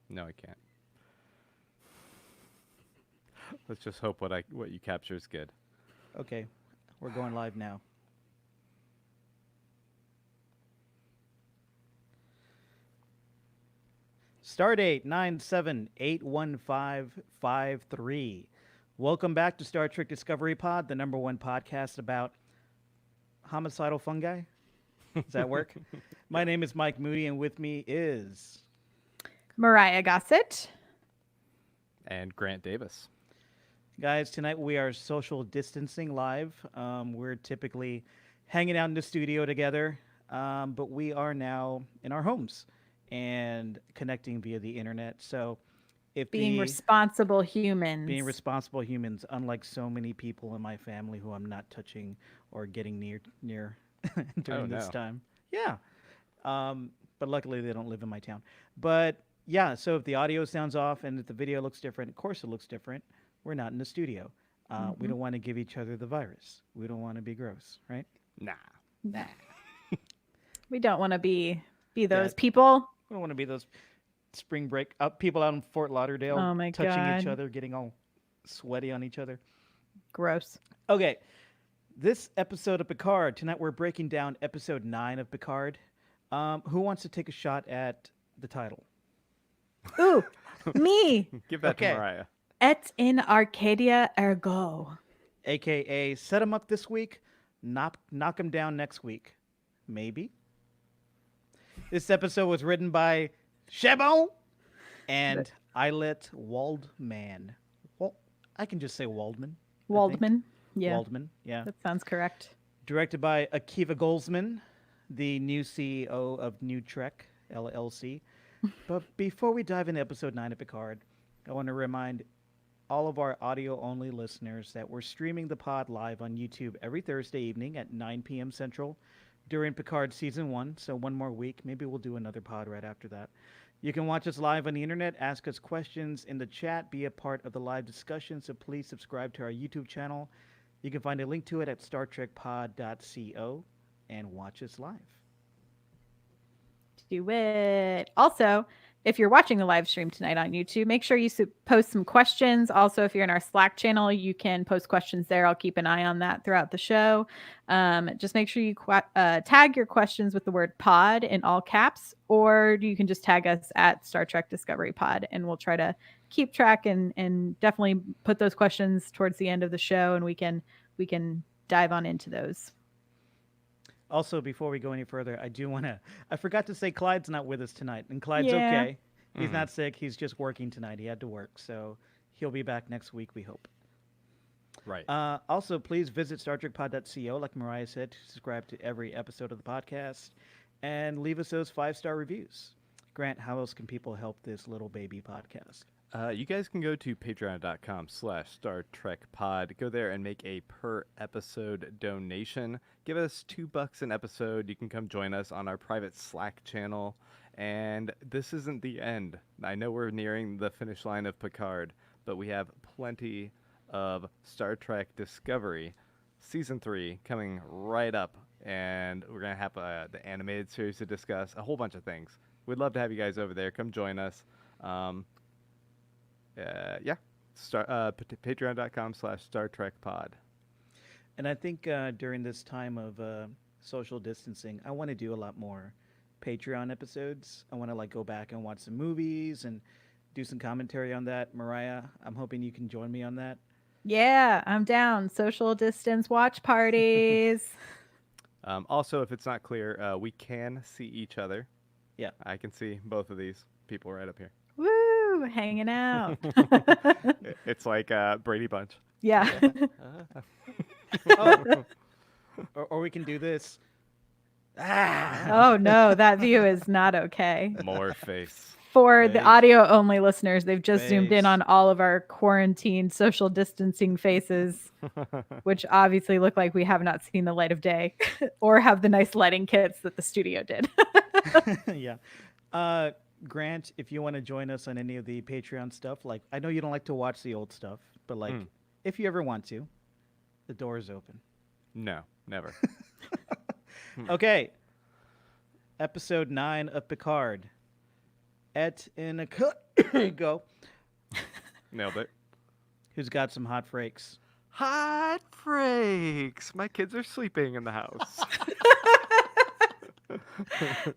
No, I can't. Let's just hope what you capture is good. Okay, we're going live now. Stardate 9781553. Welcome back to Star Trek Discovery Pod, the number one podcast about homicidal fungi. Does that work? My name is Mike Moody, and with me is Mariah Gossett. And Grant Davis. guys. Tonight we are social distancing live. We're typically hanging out in the studio together, but we are now in our homes and connecting via the internet. So, if Being the responsible humans. being responsible humans, unlike so many people in my family who I'm not touching or getting near during this no. time. Yeah. But luckily they don't live in my town. But yeah, so if the audio sounds off and if the video looks different, of course it looks different. We're not in the studio. We don't want to give each other the virus. We don't want to be gross, right? Nah. Nah. We don't want to be those Yeah. people. We don't want to be those spring break people out in Fort Lauderdale Oh my touching each God. other, getting all sweaty on each other. Gross. Okay, this episode of Picard, tonight we're breaking down episode 9 of Picard. Who wants to take a shot at the title? Ooh, me. Give that Okay. to Mariah. Et in Arcadia Ergo. AKA set him up this week, knock him down next week. Maybe. This episode was written by Chabon and Eilert Waldman. Well, I can just say Waldman. I think. Waldman. Yeah, Waldman, yeah. that sounds correct. Directed by Akiva Goldsman, the new CEO of New Trek LLC. But before we dive into episode 9 of Picard, I want to remind all of our audio-only listeners that we're streaming the pod live on YouTube every Thursday evening at 9 p.m. Central during Picard Season 1. So one more week. Maybe we'll do another pod right after that. You can watch us live on the internet, ask us questions in the chat, be a part of the live discussion, so please subscribe to our YouTube channel. You can find a link to it at StarTrekPod.co and watch us live. Do it. Also, if you're watching the live stream tonight on YouTube, make sure you post some questions. Also, if you're in our Slack channel, you can post questions there. I'll keep an eye on that throughout the show. Just make sure you tag your questions with the word pod in all caps, or you can just tag us at Star Trek Discovery Pod, and we'll try to keep track and definitely put those questions towards the end of the show, and we can dive on into those. Also, before we go any further, I forgot to say Clyde's not with us tonight. And Clyde's Yeah. okay. He's not sick. He's just working tonight. He had to work. So he'll be back next week, we hope. Right. Also, please visit StarTrekPod.co, like Mariah said, to subscribe to every episode of the podcast and leave us those 5-star reviews. Grant, how else can people help this little baby podcast? You guys can go to patreon.com/Star Trek Pod. Go there and make a per episode donation. Give us $2 an episode. You can come join us on our private Slack channel. And this isn't the end. I know we're nearing the finish line of Picard, but we have plenty of Star Trek Discovery Season 3 coming right up. And we're going to have the animated series to discuss, a whole bunch of things. We'd love to have you guys over there. Come join us. Patreon.com/Star Trek Pod. And I think during this time of social distancing, I want to do a lot more Patreon episodes. I want to go back and watch some movies and do some commentary on that. Mariah, I'm hoping you can join me on that. Yeah, I'm down. Social distance watch parties. Also, if it's not clear, we can see each other. Yeah. I can see both of these people right up here. Woo, hanging out. It's like Brady Bunch. Yeah. Or we can do this. Oh no, that view is not okay. More face. For the Face. audio only listeners, they've just zoomed in Face. on all of our quarantine social distancing faces, which obviously look like we have not seen the light of day or have the nice lighting kits that the studio did. Yeah. Grant, if you want to join us on any of the Patreon stuff, I know you don't like to watch the old stuff, but if you ever want to, the door is open. No, never. Okay. Episode 9 of Picard. at Ego, Nailed it. who's got some hot frakes. Hot freaks. My kids are sleeping in the house.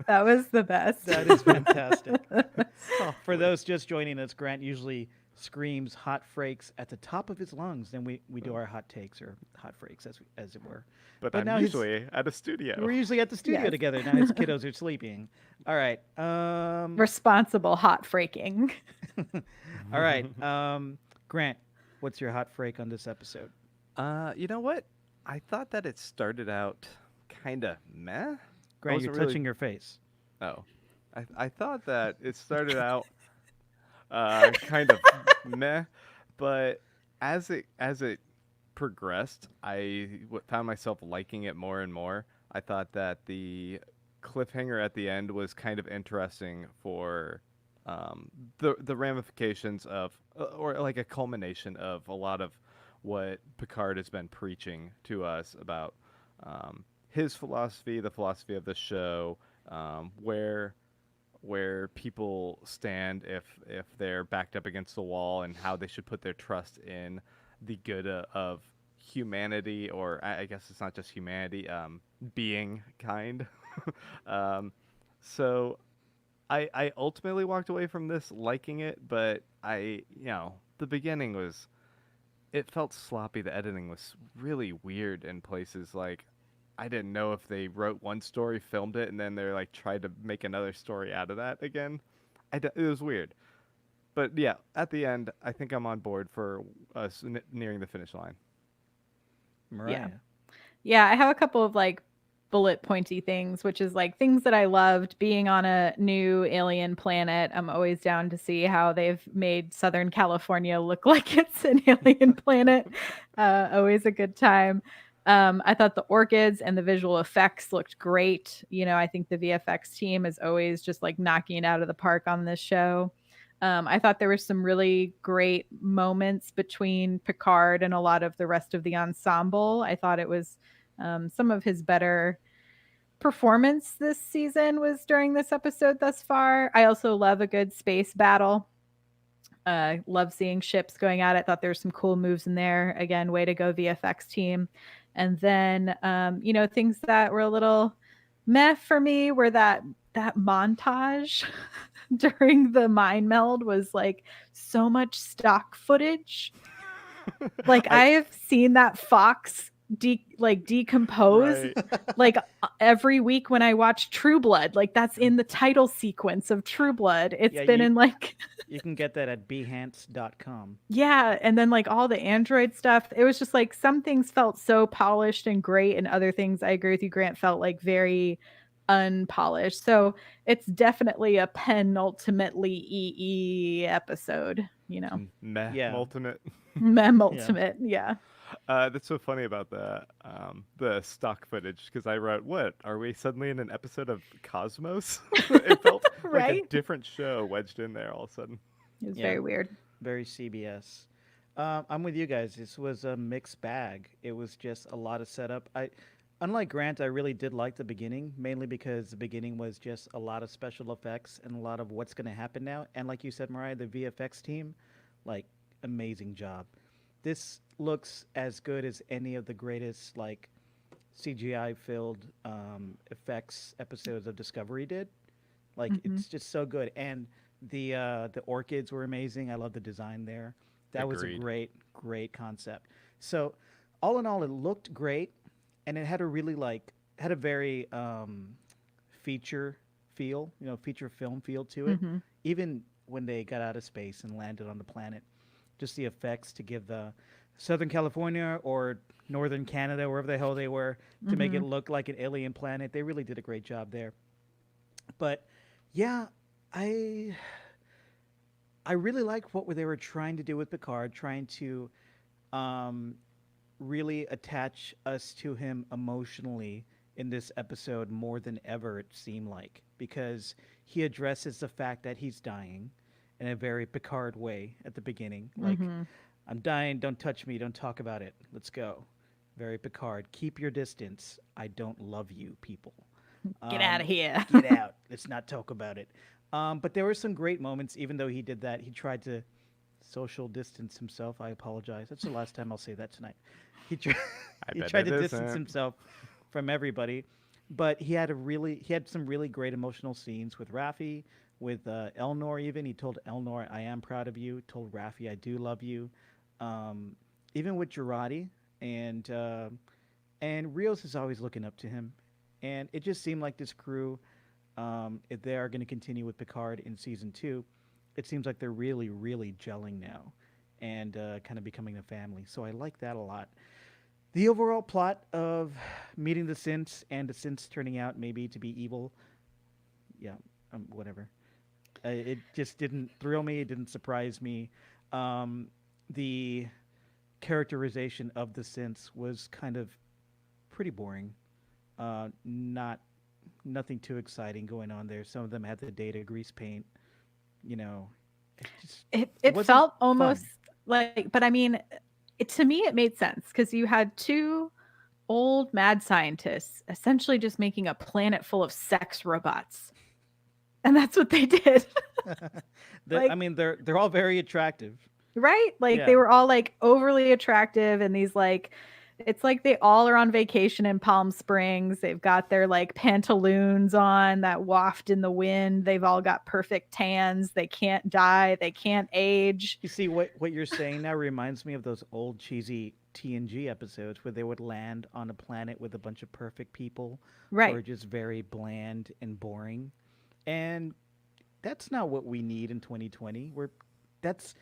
That was the best. That is fantastic. For those just joining us, Grant usually screams hot frakes at the top of his lungs. Then we do our hot takes or hot frakes, as it were. But now I'm usually at a studio. We're usually at the studio Yes. together. Now his kiddos are sleeping. All right. Responsible hot freaking. All right. Grant, what's your hot frake on this episode? You know what? I thought that it started out kind of meh. Grant, you're wasn't really- touching your face. Oh, I thought that it started out kind of meh, but as it progressed, found myself liking it more and more. I thought that the cliffhanger at the end was kind of interesting for the ramifications of, or like a culmination of a lot of what Picard has been preaching to us about his philosophy, the philosophy of the show, where people stand if they're backed up against the wall, and how they should put their trust in the good of humanity, or I guess it's not just humanity, being kind. So I ultimately walked away from this liking it, but the beginning it felt sloppy. The editing was really weird in places. Like, I didn't know if they wrote one story, filmed it, and then they're like tried to make another story out of that again. It was weird. But yeah, at the end, I think I'm on board for us nearing the finish line. Mariah. Yeah, I have a couple of like bullet pointy things, which is like things that I loved. Being on a new alien planet, I'm always down to see how they've made Southern California look like it's an alien planet. Always a good time. I thought the orchids and the visual effects looked great. I think the VFX team is always just like knocking it out of the park on this show. I thought there were some really great moments between Picard and a lot of the rest of the ensemble. I thought it was some of his better performance this season was during this episode thus far. I also love a good space battle. Love seeing ships going at it. Thought there were some cool moves in there. Again, way to go, VFX team. And then, things that were a little meh for me were that montage during the mind meld was like so much stock footage. Like I have seen that fox decompose Right. like every week when I watch True Blood. Like that's in the title sequence of True Blood. It's Yeah, been in like You can get that at behance.com. yeah, and then like all the Android stuff, it was just like some things felt so polished and great, and other things, I agree with you, Grant, felt like very unpolished. So it's definitely a penultimately EE episode, Meh, Yeah. ultimate. Mem ultimate, yeah. That's so funny about the stock footage, because I wrote, what, are we suddenly in an episode of Cosmos? It felt like a Right? different show wedged in there all of a sudden. It was Yeah. very weird. Very CBS. I'm with you guys. This was a mixed bag. It was just a lot of setup. Unlike Grant, I really did like the beginning, mainly because the beginning was just a lot of special effects and a lot of what's going to happen now. And like you said, Mariah, the VFX team, like, amazing job. This looks as good as any of the greatest, like, CGI-filled effects episodes of Discovery did. Like, it's just so good. And the orchids were amazing. I love the design there. That was a Agreed. great concept. So, all in all, it looked great, and it had a really had a very feature feel, feature film feel to it. Even when they got out of space and landed on the planet, just the effects to give the Southern California or Northern Canada, wherever the hell they were, to make it look like an alien planet. They really did a great job there. But yeah, I really like what they were trying to do with Picard, trying to really attach us to him emotionally in this episode more than ever, it seemed like, because he addresses the fact that he's dying in a very Picard way at the beginning. Like, I'm dying, don't touch me, don't talk about it, let's go. Very Picard. Keep your distance. I don't love you, people. Get out of here. Get out. Let's not talk about it. But there were some great moments. Even though he did that, he tried to social distance himself. I apologize. That's the last time I'll say that tonight. He tried. I He bet tried it to distance isn't. himself from everybody, but he had some really great emotional scenes with Raffi, with Elnor. Even he told Elnor, "I am proud of you." Told Raffi, "I do love you." Um, Even with Girardi and Rios is always looking up to him, and it just seemed like this crew, if they are going to continue with Picard in season 2, it seems like they're really, really gelling now, and kind of becoming a family. So I like that a lot. The overall plot of meeting the synths and the synths turning out maybe to be evil, yeah, whatever. It just didn't thrill me. It didn't surprise me. The characterization of the synths was kind of pretty boring. Not nothing too exciting going on there. Some of them had the data grease paint. You know, it just It wasn't felt almost fun. like, but I mean, to me, it made sense because you had two old mad scientists essentially just making a planet full of sex robots, and that's what they did. I Like, mean, they're all very attractive. right? Like they Yeah, were all like overly attractive and these like it's like they all are on vacation in Palm Springs. They've got their like pantaloons on that waft in the wind. They've all got perfect tans. They can't die. They can't age. you see what you're saying now reminds me of those old cheesy TNG episodes where they would land on a planet with a bunch of perfect people who Right. are just very bland and boring. And that's not what we need in 2020. That's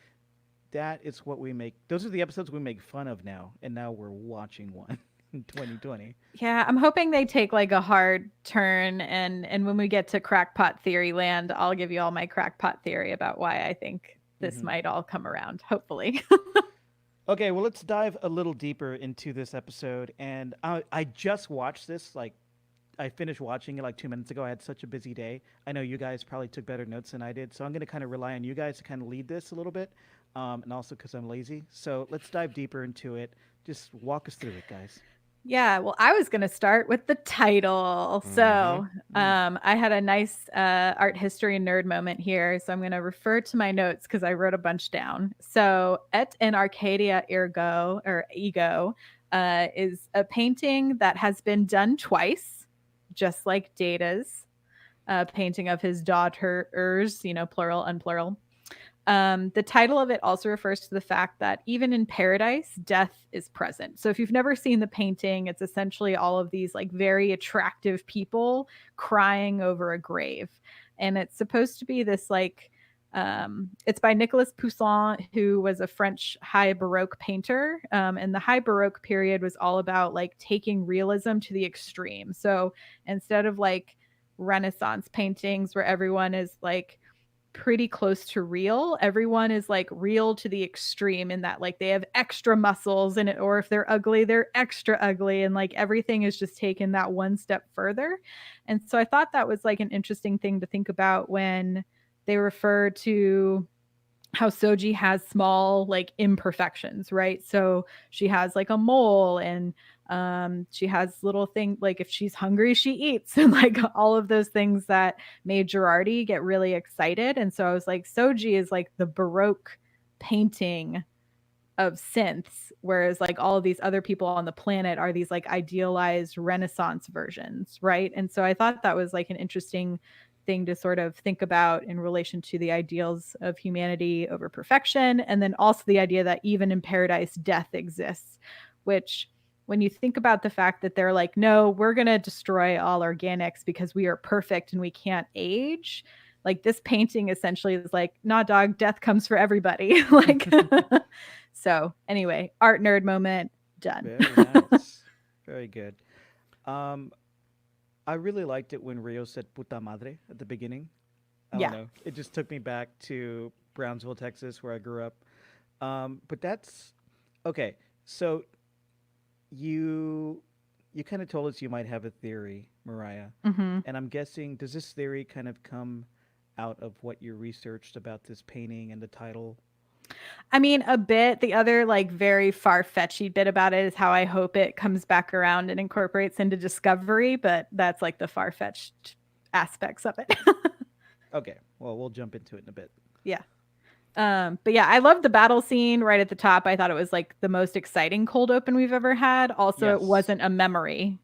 that is what we make. Those are the episodes we make fun of now, and now we're watching one in 2020. Yeah, I'm hoping they take like a hard turn and when we get to crackpot theory land, I'll give you all my crackpot theory about why I think this Hmm. might all come around, hopefully. Okay, well, let's dive a little deeper into this episode. And I just watched this, like, I finished watching it like 2 minutes ago. I had such a busy day. I know you guys probably took better notes than I did. So I'm going to kind of rely on you guys to kind of lead this a little bit. And also because I'm lazy. So let's dive deeper into it. Just walk us through it, guys. Yeah, well, I was going to start with the title. Mm-hmm. So, Mm. I had a nice art history nerd moment here. So, I'm going to refer to my notes because I wrote a bunch down. So, Et in Arcadia Ergo or Ego is a painting that has been done twice, just like Data's painting of his daughters, plural, unplural. The title of it also refers to the fact that even in paradise, death is present. So if you've never seen the painting, it's essentially all of these like very attractive people crying over a grave. And it's supposed to be this like, it's by Nicolas Poussin, who was a French high Baroque painter. And the high Baroque period was all about like taking realism to the extreme. So instead of like Renaissance paintings where everyone is like, pretty close to real. Everyone is like real to the extreme in that like they have extra muscles in it, or if they're ugly, they're extra ugly, and like everything is just taken that one step further. And so I thought that was like an interesting thing to think about when they refer to how Soji has small like imperfections, right? So she has like a mole and she has little things like if she's hungry, she eats and like all of those things that made Girardi get really excited. And so I was like, Soji is like the Baroque painting of synths, whereas like all of these other people on the planet are these like idealized Renaissance versions, right? And so I thought that was like an interesting thing to sort of think about in relation to the ideals of humanity over perfection, and then also the idea that even in paradise, death exists, which when you think about the fact that they're like, no, we're going to destroy all organics because we are perfect and we can't age. Like this painting essentially is like, nah, dog, death comes for everybody. Like, so anyway, art nerd moment done. Very nice. Very good. Um, I really liked it when Rio said puta madre at the beginning. I don't Yeah. know. It just took me back to Brownsville, Texas, where I grew up. But that's okay. So you you kind of told us you might have a theory, Mariah, Hmm. and I'm guessing does this theory kind of come out of what you researched about this painting and the title? I mean, a bit. The other like very far-fetched bit about it is how I hope it comes back around and incorporates into Discovery, but that's like the far-fetched aspects of it. Okay. Well, we'll jump into it in a bit. Yeah. But yeah, I love the battle scene right at the top. I thought it was like the most exciting cold open we've ever had. Also, it Yes. wasn't a memory.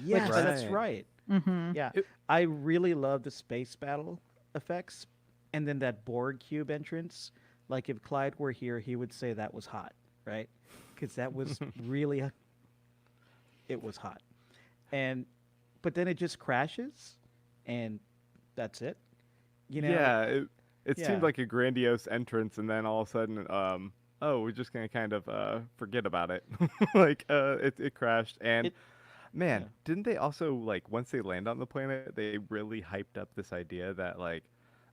Yes, Right. that's right. Mm-hmm. Yeah, It- I really love the space battle effects, and then that Borg cube entrance. Like if Clyde were here, he would say that was hot, right? Because that was really, it was hot, and but then it just crashes, and that's it. You know, Yeah, it Yeah. seemed like a grandiose entrance, and then all of a sudden, oh, we're just gonna kind of forget about it. Like, it crashed, and It- man, yeah. didn't they also like once they land on the planet, they really hyped up this idea that like,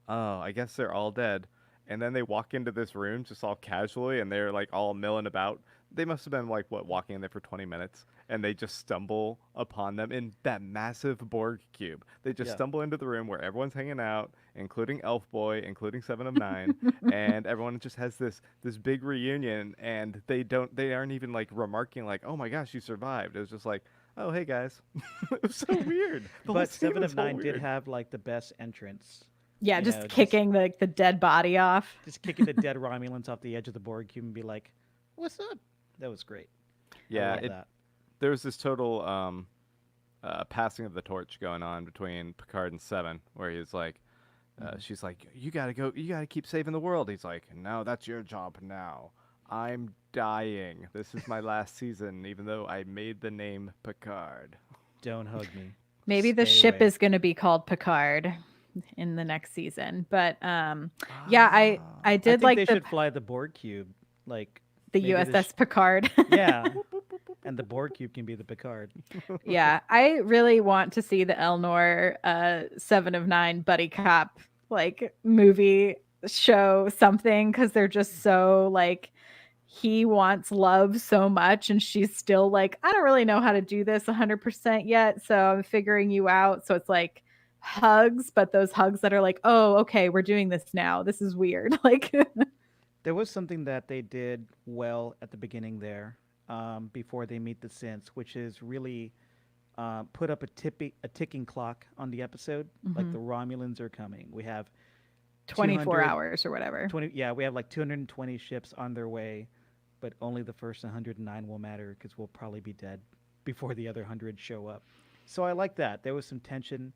oh, I guess they're all dead, and then they walk into this room just all casually, and they're like all milling about. They must have been like what walking in there for 20 minutes, and they just stumble upon them in that massive Borg cube. They just Yeah. stumble into the room where everyone's hanging out, including Elf Boy, including Seven of Nine, and everyone just has this big reunion, and they aren't even like remarking like, oh my gosh, you survived. It was just like, oh hey guys, it was so weird. The whole but scene Seven was of so Nine did weird. have like the best entrance. Yeah, You just know, just- kicking the dead body off. Just kicking the dead Romulans off the edge of the Borg cube and be like, "What's up?" That was great. I Yeah, love that. there was this total passing of the torch going on between Picard and Seven, where he's like, she's like, you gotta go, you gotta keep saving the world. He's like, no, that's your job now. I'm dying. This is my last season, even though I made the name Picard. Don't hug me. Maybe the Stay ship away. is going to be called Picard in the next season. But yeah, I I did think like they the should fly the Borg cube, like the maybe the USS Picard. yeah, and the Borg cube can be the Picard. Yeah, I really want to see the Elnor 7 of 9 buddy cop like movie show something, because they're just so like, he wants love so much and she's still like, I don't really know how to do this 100% yet, so I'm figuring you out. So it's like hugs, but those hugs that are like, oh okay, we're doing this now, this is weird. Like There was something that they did well at the beginning there, before they meet the synths, which is really put up a ticking clock on the episode. Like the Romulans are coming. We have 24 200 hours or whatever. 20. Yeah, we have like 220 ships on their way, but only the first 109 will matter because we'll probably be dead before the other 100 show up. So I like that. There was some tension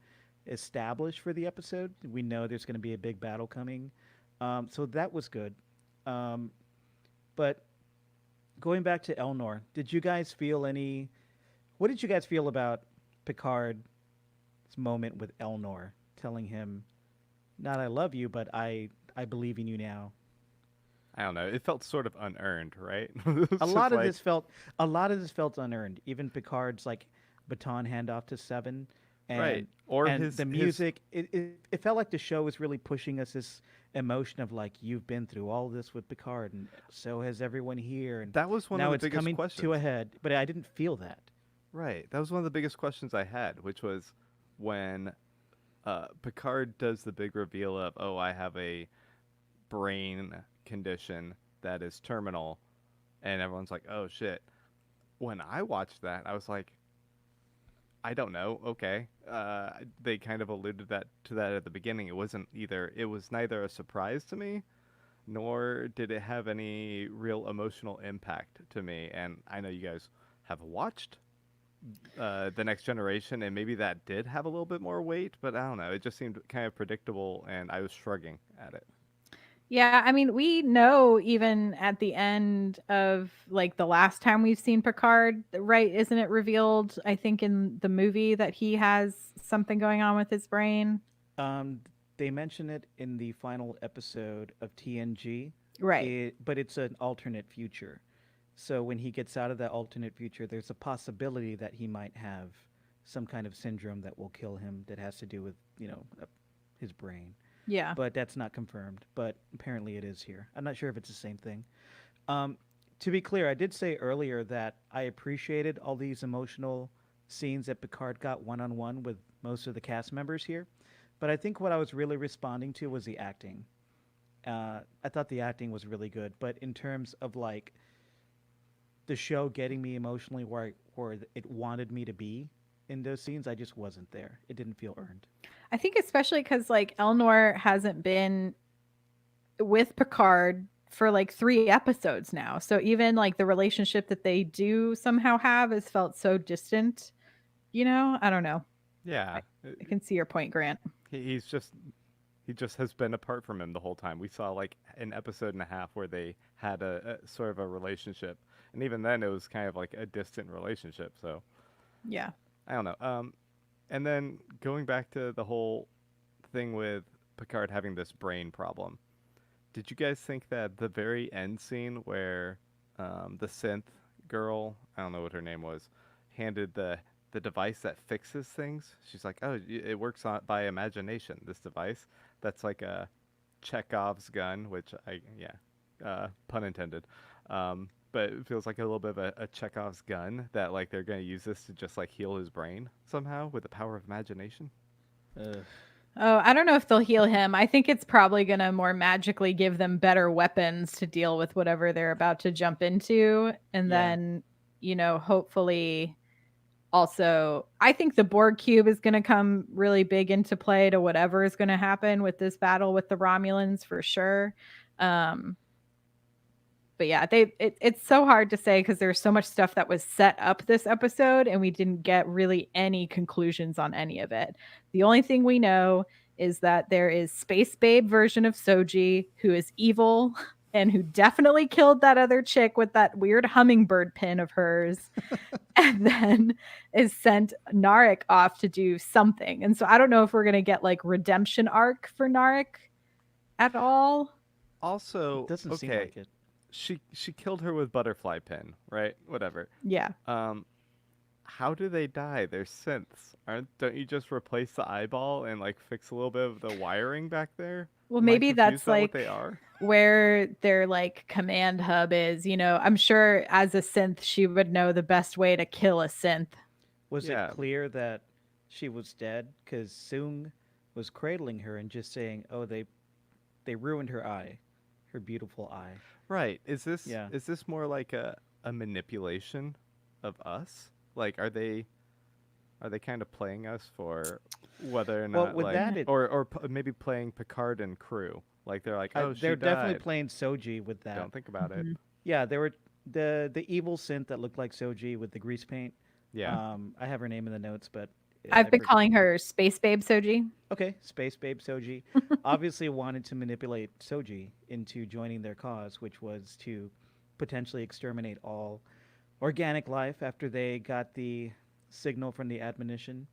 established for the episode. We know there's going to be a big battle coming, so that was good. But going back to Elnor, did you guys feel any? What did you guys feel about Picard's moment with Elnor, telling him, "Not I love you, but I believe in you now." I don't know. It felt sort of unearned, right? A lot of this felt unearned. Even Picard's like baton handoff to Seven, and Right. Or and his the music. It felt like the show was really pushing us this emotion of like, you've been through all this with Picard, and so has everyone here, and That was one now of the it's biggest coming questions. to a head. But I didn't feel that. Right. That was one of the biggest questions I had, which was when Picard does the big reveal of, oh, I have a brain condition that is terminal, and everyone's like, oh shit. When I watched that, I was like, I don't know. Okay. They kind of alluded to that at the beginning. It was neither a surprise to me, nor did it have any real emotional impact to me. And I know you guys have watched The Next Generation, and maybe that did have a little bit more weight, but I don't know. It just seemed kind of predictable, and I was shrugging at it. Yeah, I mean, we know even at the end of like the last time we've seen Picard, right? Isn't it revealed, I think, in the movie that he has something going on with his brain? They mention it in the final episode of TNG, Right. but it's an alternate future. So when he gets out of that alternate future, there's a possibility that he might have some kind of syndrome that will kill him that has to do with, his brain. Yeah. But that's not confirmed. But apparently it is here. I'm not sure if it's the same thing. To be clear, I did say earlier that I appreciated all these emotional scenes that Picard got one-on-one with most of the cast members here. But I think what I was really responding to was the acting. I thought the acting was really good. But in terms of like the show getting me emotionally where it wanted me to be in those scenes, I just wasn't there. It didn't feel earned. I think especially because like Elnor hasn't been with Picard for like 3 episodes now. So even like the relationship that they do somehow have has felt so distant. I don't know. Yeah, I can see your point, Grant. he's just he just has been apart from him the whole time. We saw like an episode and a half where they had a sort of a relationship, and even then it was kind of like a distant relationship. So Yeah. I don't know. And then going back to the whole thing with Picard having this brain problem, did you guys think that the very end scene where the synth girl, I don't know what her name was, handed the device that fixes things? She's like, "Oh, it works by imagination. This device that's like a Chekhov's gun," which pun intended. But it feels like a little bit of a Chekhov's gun that like they're gonna use this to just like heal his brain somehow with the power of imagination. Oh, I don't know if they'll heal him. I think it's probably going to more magically give them better weapons to deal with whatever they're about to jump into. And then, hopefully also, I think the Borg cube is going to come really big into play to whatever is going to happen with this battle with the Romulans for sure. But yeah, it's so hard to say because there's so much stuff that was set up this episode and we didn't get really any conclusions on any of it. The only thing we know is that there is Space Babe version of Soji who is evil and who definitely killed that other chick with that weird hummingbird pin of hers and then is sent Narek off to do something. And so I don't know if we're going to get like redemption arc for Narek at all. Also, Doesn't seem like it. She killed her with butterfly pin, right? Whatever. Yeah. How do they die? They're synths. Don't you just replace the eyeball and like fix a little bit of the wiring back there? Well, Am I maybe confused that's about like what they are. where their like command hub is. I'm sure as a synth, she would know the best way to kill a synth. Was it clear that she was dead? Because Soong was cradling her and just saying, "Oh, they ruined her eye, her beautiful eye." Right. Is this more like a manipulation of us? Like, are they kind of playing us for whether or not maybe playing Picard and crew? Like they're like, oh, they're definitely playing Soji with that. Don't think about it. Yeah, they were the evil synth that looked like Soji with the grease paint. Yeah. I have her name in the notes, but I've been calling her Space Babe Soji. Okay, Space Babe Soji. Obviously wanted to manipulate Soji into joining their cause, which was to potentially exterminate all organic life after they got the signal from the admonition,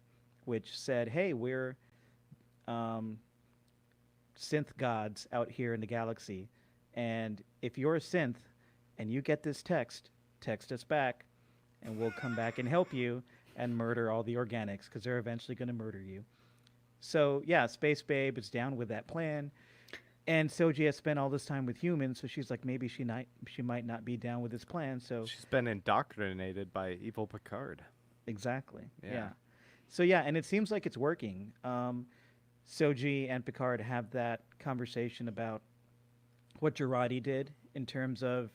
which said, "Hey, we're synth gods out here in the galaxy, and if you're a synth and you get this text us back, and we'll come back and help you and murder all the organics because they're eventually going to murder you." So yeah, Space Babe is down with that plan, and Soji has spent all this time with humans, so she's like, maybe she might not be down with this plan. So she's been indoctrinated by evil Picard. Exactly. Yeah. So yeah, and it seems like it's working. Soji and Picard have that conversation about what Jurati did in terms of,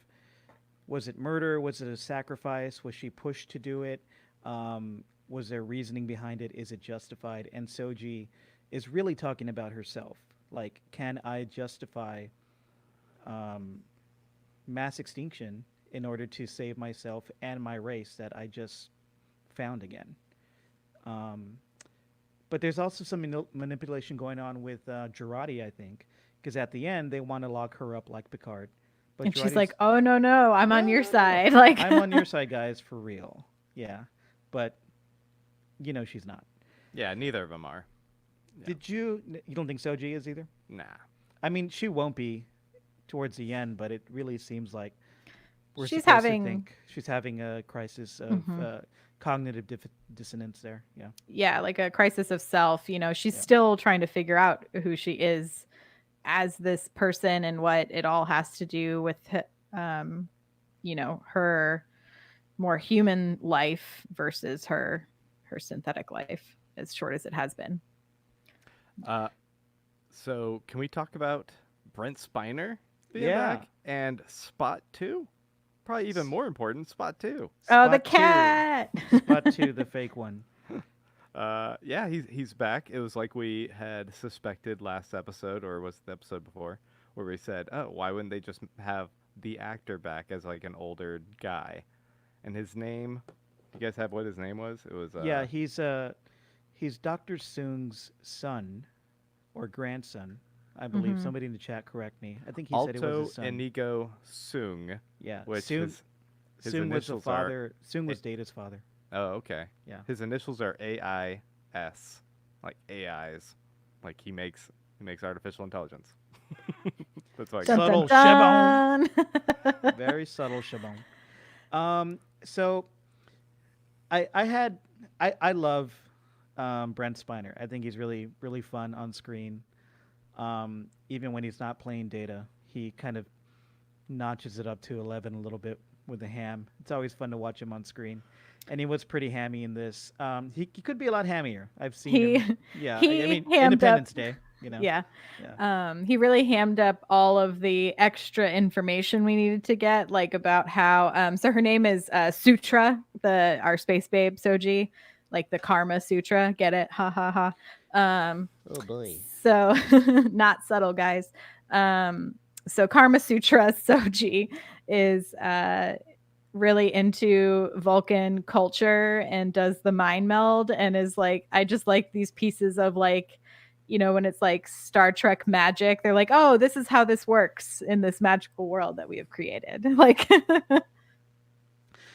was it murder? Was it a sacrifice? Was she pushed to do it? Was there reasoning behind it? Is it justified? And Soji is really talking about herself. Like, can I justify mass extinction in order to save myself and my race that I just found again? But there's also some manipulation going on with Jurati, I think, because at the end they want to lock her up like Picard. But and she's like, "Oh no, I'm on your side." Like, I'm on your side, guys, for real. Yeah, but she's not. Yeah, neither of them are. Yeah. Did you don't think Soji is either? Nah. I mean, she won't be towards the end, but it really seems like she's having a crisis of cognitive dissonance there. Yeah. Yeah, like a crisis of self. She's still trying to figure out who she is as this person and what it all has to do with, her more human life versus her synthetic life, as short as it has been. So can we talk about Brent Spiner being back and Spot 2? Probably even more important, Spot 2. Oh, the cat! Spot 2, the fake one. Yeah, he's back. It was like we had suspected last episode, or was it the episode before, where we said, "Oh, why wouldn't they just have the actor back as like an older guy?" And his name, you guys have what his name was? It was Yeah, he's Dr. Soong's son or grandson, I believe. Mhm. Somebody in the chat correct me. I think he said it was Alto his son. Inigo Soong, Yeah, which his Soong was the initials are. father. Soong was Data's father. Oh, okay. Yeah. His initials are AIS, like AIs, like he makes artificial intelligence. That's why. Dun, Subtle dun, dun. Very subtle Shabon. So I love Brent Spiner. I think he's really really fun on screen. Even when he's not playing Data, he kind of notches it up to 11 a little bit with the ham. It's always fun to watch him on screen, and he was pretty hammy in this. He could be a lot hammier. I've seen him. Yeah, he I mean hammed Independence up. Day. You know. Yeah. Yeah. He really hammed up all of the extra information we needed to get, like about how. So her name is Sutra, our space babe Soji, like the Karma Sutra. Get it? Ha ha ha. Oh boy. So not subtle, guys. So Karma Sutra Soji is really into Vulcan culture and does the mind meld and is like, I just like these pieces of like, when it's like Star Trek magic, they're like, oh, this is how this works in this magical world that we have created. Like,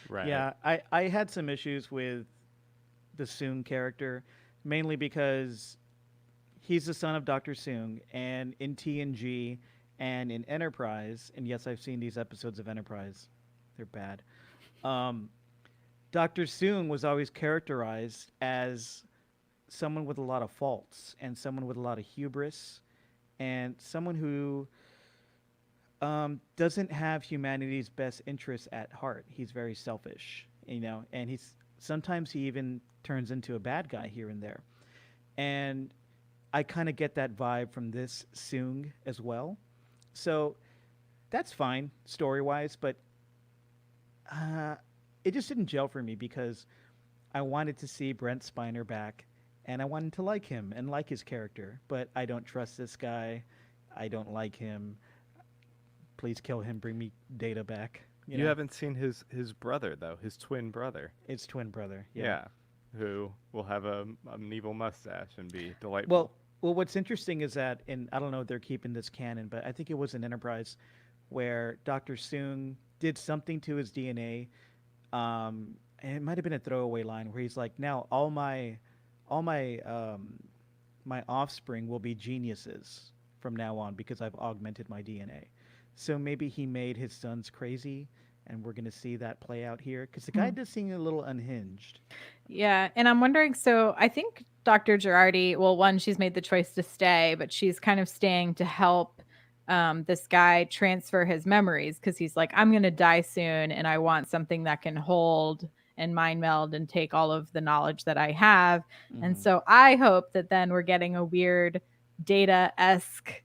Right. Yeah, I had some issues with the Soong character, mainly because he's the son of Dr. Soong, and in TNG and in Enterprise, and yes, I've seen these episodes of Enterprise, they're bad. Dr. Soong was always characterized as someone with a lot of faults and someone with a lot of hubris and someone who doesn't have humanity's best interests at heart. He's very selfish, and sometimes he even turns into a bad guy here and there. And I kind of get that vibe from this Soong as well. So that's fine story-wise, but it just didn't gel for me because I wanted to see Brent Spiner back, and I wanted to like him and like his character, but I don't trust this guy. I don't like him. Please kill him. Bring me Data back. You know? haven't seen his brother though, his twin brother. It's twin brother. Yeah. Who will have an evil mustache and be delightful. Well, what's interesting is that, and I don't know if they're keeping this canon, but I think it was an Enterprise where Dr. Soong did something to his DNA. And it might have been a throwaway line where he's like, "Now all my my offspring will be geniuses from now on because I've augmented my DNA." So maybe he made his sons crazy, and we're going to see that play out here because the guy does seem a little unhinged. yeah. And I'm wondering, so I think Dr. Girardi, well, one, she's made the choice to stay, but she's kind of staying to help this guy transfer his memories because he's like, I'm going to die soon and I want something that can hold and mind meld and take all of the knowledge that I have. And so I hope that then we're getting a weird Data-esque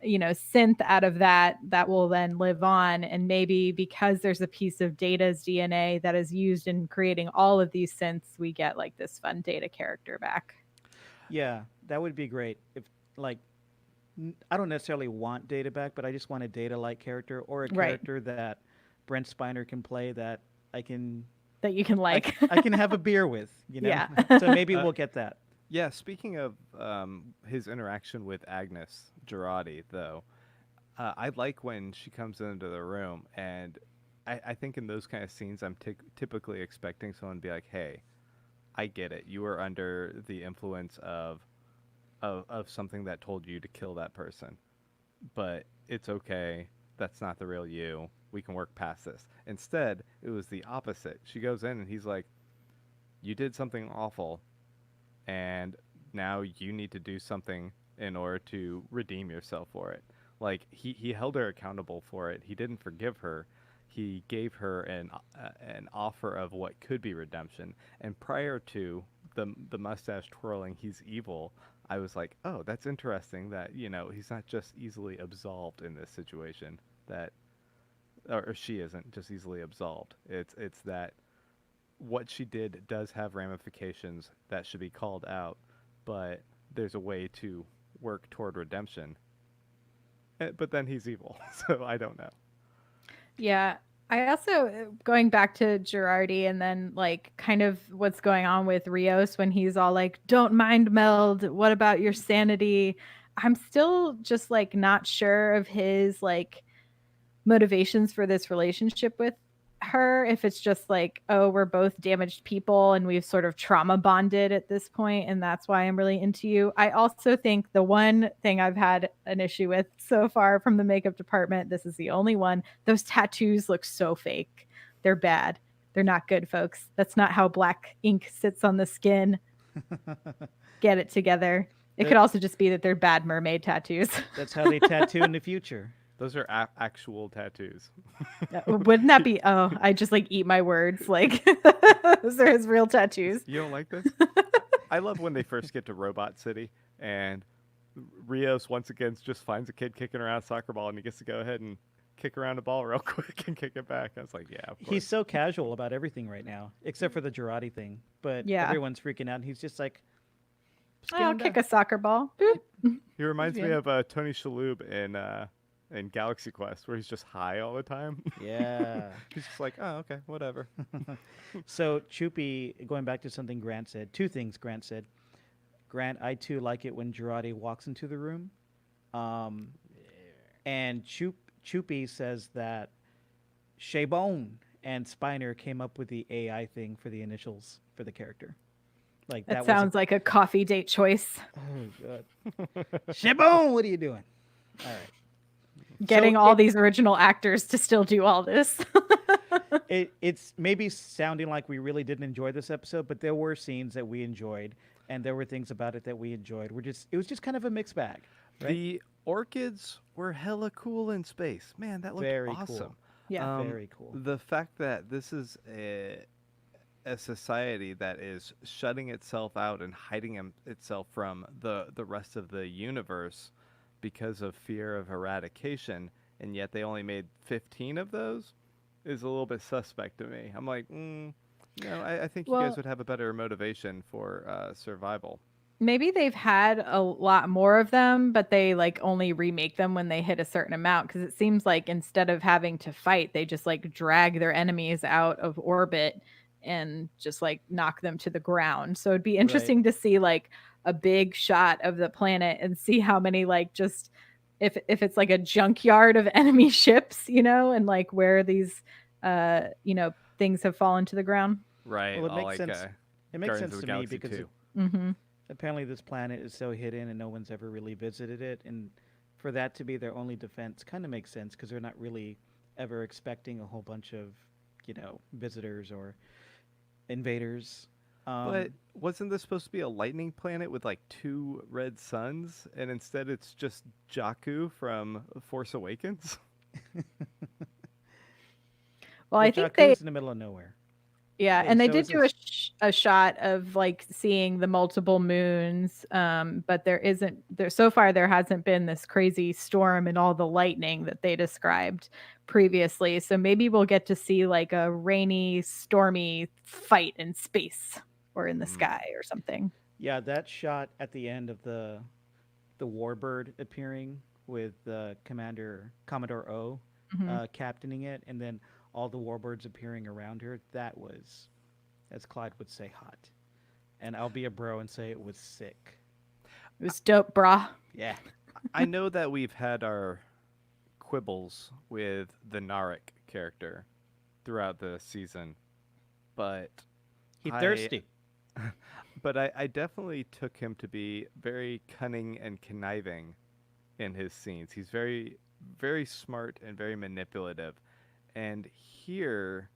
synth out of that will then live on, and maybe because there's a piece of Data's DNA that is used in creating all of these synths, we get like this fun Data character back. Yeah, that would be great. If I don't necessarily want Data back, but I just want a Data-like character or a Right. character that Brent Spiner can play that That you can like. I can have a beer with. Yeah. So maybe we'll get that. Yeah, speaking of his interaction with Agnes Girardi, though, I like when she comes into the room, and I think in those kind of scenes, I'm typically expecting someone to be like, "Hey, I get it. You were under the influence of something that told you to kill that person, but it's okay. That's not the real you. We can work past this." Instead, it was the opposite. She goes in, and he's like, "You did something awful. And now you need to do something in order to redeem yourself for it." Like he held her accountable for it. He didn't forgive her. He gave her an offer of what could be redemption. And prior to the mustache twirling, he's evil. I was like, oh, that's interesting. That he's not just easily absolved in this situation. That or she isn't just easily absolved. It's that what she did does have ramifications that should be called out, but there's a way to work toward redemption. But then he's evil, so I don't know. Yeah. I also, going back to Girardi and then like kind of what's going on with Rios when he's all like, don't mind meld. What about your sanity? I'm still just like not sure of his like motivations for this relationship with her. If it's just like, oh, we're both damaged people and we've sort of trauma bonded at this point, and that's why I'm really into you. I also think the one thing I've had an issue with so far from the makeup department, this is the only one, those tattoos look so fake. They're bad. They're not good, folks. That's not how black ink sits on the skin. Get it together. It could also just be that they're bad mermaid tattoos. That's how they tattoo in the future. Those are actual tattoos. Wouldn't that be? Oh, I just like eat my words. Like those are his real tattoos. You don't like this? I love when they first get to Robot City and Rios once again just finds a kid kicking around a soccer ball and he gets to go ahead and kick around a ball real quick and kick it back. I was like, yeah, of course. He's so casual about everything right now, except for the Girardi thing. But Yeah. everyone's freaking out, and he's just like, I'll kick a soccer ball. Boop. He reminds me Yeah. of Tony Shalhoub in Galaxy Quest, where he's just high all the time. Yeah. He's just like, oh, okay, whatever. So Chupi, going back to something Grant said, two things Grant said. Grant, I too like it when Girardi walks into the room. And Chupi says that Shaybone and Spiner came up with the AI thing for the initials for the character. Like That was sounds like a coffee date choice. Oh god. Shaybone, what are you doing? All right. Getting So all these original actors to still do all this. It's maybe sounding like we really didn't enjoy this episode, but there were scenes that we enjoyed, and there were things about it that we enjoyed. It was just kind of a mixed bag. Right? The orchids were hella cool in space. Man, that looked Very awesome. cool. Yeah. Very cool. The fact that this is a society that is shutting itself out and hiding itself from the rest of the universe because of fear of eradication, and yet they only made 15 of those, is a little bit suspect to me. I'm like, I think you Well- guys would have a better motivation for survival. Maybe they've had a lot more of them, but they like only remake them when they hit a certain amount, because it seems like instead of having to fight, they just like drag their enemies out of orbit and just like knock them to the ground. So it'd be interesting to see like a big shot of the planet and see how many like just if it's like a junkyard of enemy ships, and like where these things have fallen to the ground. Right. Well, it all makes like, sense. It makes Guardians of sense the to me Galaxy because 2. Mm-hmm. apparently this planet is so hidden and no one's ever really visited it, and for that to be their only defense kind of makes sense because they're not really ever expecting a whole bunch of visitors or invaders. But wasn't this supposed to be a lightning planet with like 2 red suns, and instead it's just Jakku from Force Awakens? Well, I think Jakku's in the middle of nowhere. Yeah, Yeah, and they so did is do a shot of like seeing the multiple moons, but so far there hasn't been this crazy storm and all the lightning that they described previously. So maybe we'll get to see like a rainy, stormy fight in space or in the sky or something. Yeah, that shot at the end of the warbird appearing with Commodore O Mhm. captaining it, and then all the warbirds appearing around her. That was, as Clyde would say, hot. And I'll be a bro and say it was sick. It was dope, brah. Yeah. I know that we've had our quibbles with the Narek character throughout the season, but He thirsty. But I definitely took him to be very cunning and conniving in his scenes. He's very, very smart and very manipulative. And here,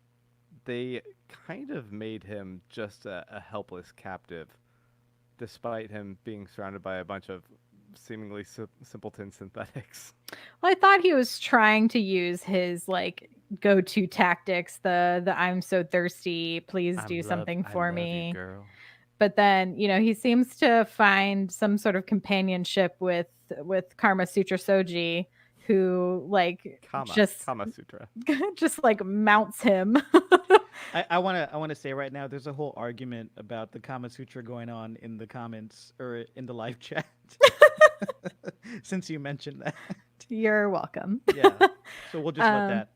they kind of made him just a helpless captive, despite him being surrounded by a bunch of seemingly simpleton synthetics. Well, I thought he was trying to use his like go-to tactics, the I'm so thirsty, please do something for me. You, girl. But then, he seems to find some sort of companionship with Karma Sutra Soji, who like just Kama Sutra. just like mounts him. I wanna say right now, there's a whole argument about the Kama Sutra going on in the comments or in the live chat. Since you mentioned that. You're welcome. Yeah. So we'll just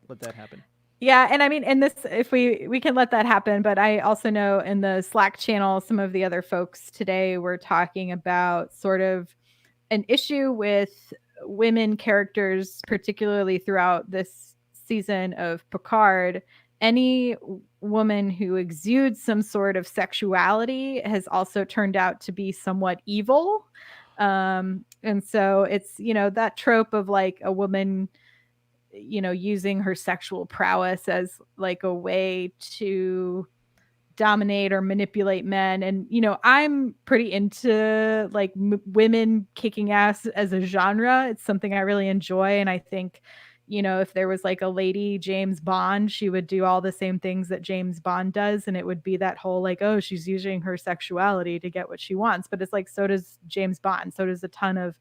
let that happen. Yeah, and I mean, in this, if we can let that happen, but I also know in the Slack channel, some of the other folks today were talking about sort of an issue with women characters, particularly throughout this season of Picard. Any woman who exudes some sort of sexuality has also turned out to be somewhat evil. And so it's, that trope of like a woman using her sexual prowess as like a way to dominate or manipulate men. And I'm pretty into like women kicking ass as a genre. It's something I really enjoy, and I think if there was like a lady James Bond, she would do all the same things that James Bond does, and it would be that whole like, oh, she's using her sexuality to get what she wants. But it's like, so does James Bond, so does a ton of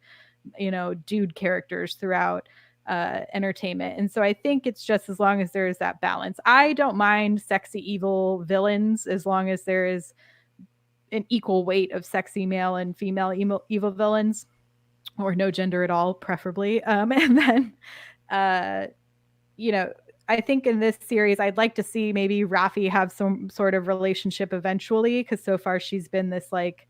dude characters throughout entertainment. And so I think it's just as long as there is that balance. I don't mind sexy evil villains as long as there is an equal weight of sexy male and female evil villains, or no gender at all, preferably. And then I think in this series I'd like to see maybe Raffi have some sort of relationship eventually, because so far she's been this like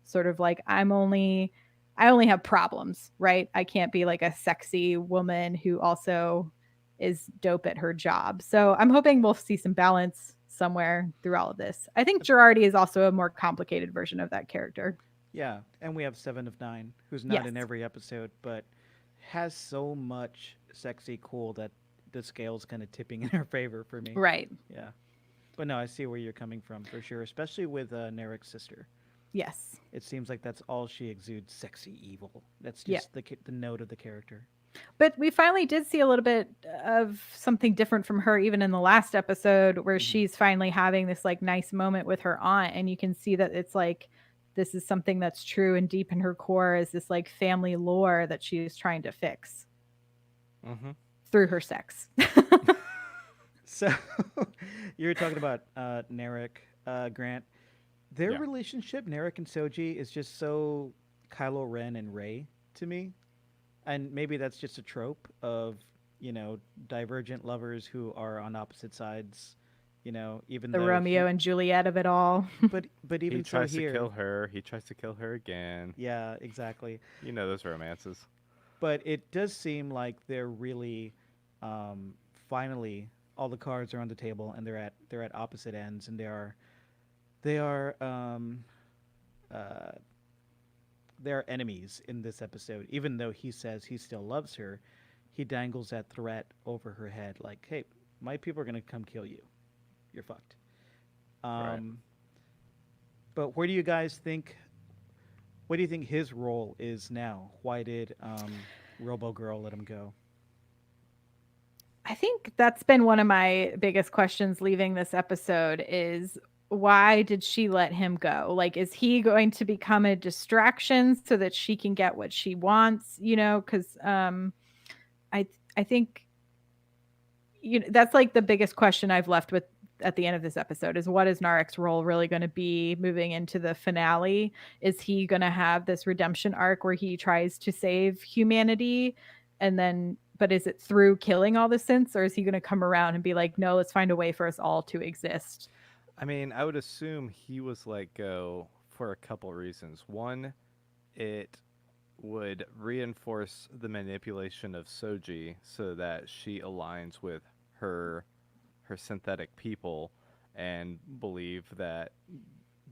sort of like, I only have problems, right? I can't be like a sexy woman who also is dope at her job. So I'm hoping we'll see some balance somewhere through all of this. I think Girardi is also a more complicated version of that character. Yeah, and we have 7 of 9, who's not in Yes. every episode, but has so much sexy cool that the scale's kind of tipping in her favor for me. Right. Yeah. But no, I see where you're coming from for sure, especially with Narek's sister. Yes. It seems like that's all she exudes, sexy evil. That's just the note of the character. But we finally did see a little bit of something different from her, even in the last episode, where she's finally having this like nice moment with her aunt. And you can see that it's like, this is something that's true and deep in her core, is this like family lore that she's trying to fix through her sex. So you were talking about Narek, Grant. Their Yeah. relationship, Narek and Soji, is just so Kylo Ren and Rey to me. And maybe that's just a trope of, divergent lovers who are on opposite sides, even The though Romeo and Juliet of it all. but even He so tries here. to kill her. He tries to kill her again. Yeah, exactly. You know those romances. But it does seem like they're really finally all the cards are on the table and they're at opposite ends, and they are enemies in this episode. Even though he says he still loves her, he dangles that threat over her head like, hey, my people are going to come kill you. You're fucked. Right. But what do you think his role is now? Why did Robo Girl let him go? I think that's been one of my biggest questions leaving this episode is, why did she let him go? Like, is he going to become a distraction so that she can get what she wants? Because I think that's like the biggest question I've left with at the end of this episode is, what is Narek's role really going to be moving into the finale? Is he going to have this redemption arc where he tries to save humanity, and then, but is it through killing all the synths, or is he going to come around and be like, no, let's find a way for us all to exist? I mean, I would assume he was let go for a couple reasons. One, it would reinforce the manipulation of Soji so that she aligns with her synthetic people and believe that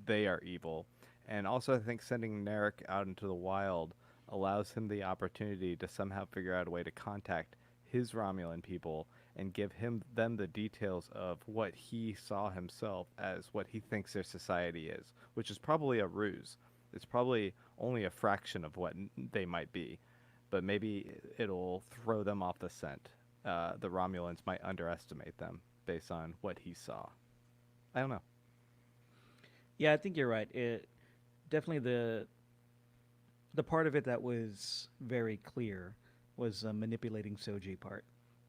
they are evil. And also, I think sending Narek out into the wild allows him the opportunity to somehow figure out a way to contact his Romulan people and give them the details of what he saw himself as what he thinks their society is, which is probably a ruse. It's probably only a fraction of what they might be, but maybe it'll throw them off the scent. The Romulans might underestimate them based on what he saw. I don't know. Yeah, I think you're right. It definitely the part of it that was very clear was manipulating Soji part.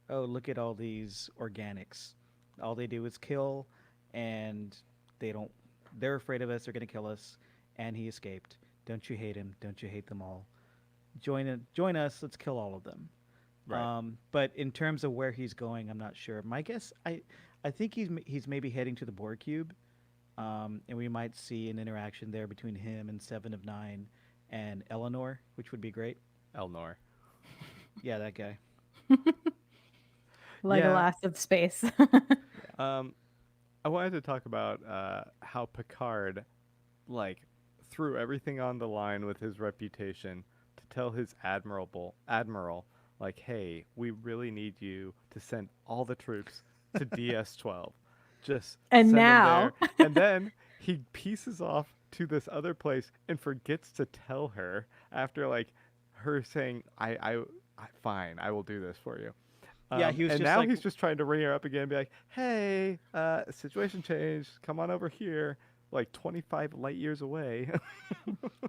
Oh, look at all these organics. All they do is kill, and they don't. They're afraid of us. They're gonna kill us. And he escaped. Don't you hate him? Don't you hate them all? Join us. Let's kill all of them. Right. But in terms of where he's going, I'm not sure. My guess, I think he's maybe heading to the Borg cube, and we might see an interaction there between him and Seven of Nine, and Eleanor, which would be great. Elnor. Yeah, that guy. Legolas of space. I wanted to talk about how Picard, like, threw everything on the line with his reputation to tell his admiral, like, hey, we really need you to send all the troops to DS-12. Just And send them now- there. And then he pieces off to this other place and forgets to tell her after, like, her saying, fine, I will do this for you. Yeah, he was and just now like- he's just trying to ring her up again and be like, hey, situation changed. Come on over here. Like 25 light years away.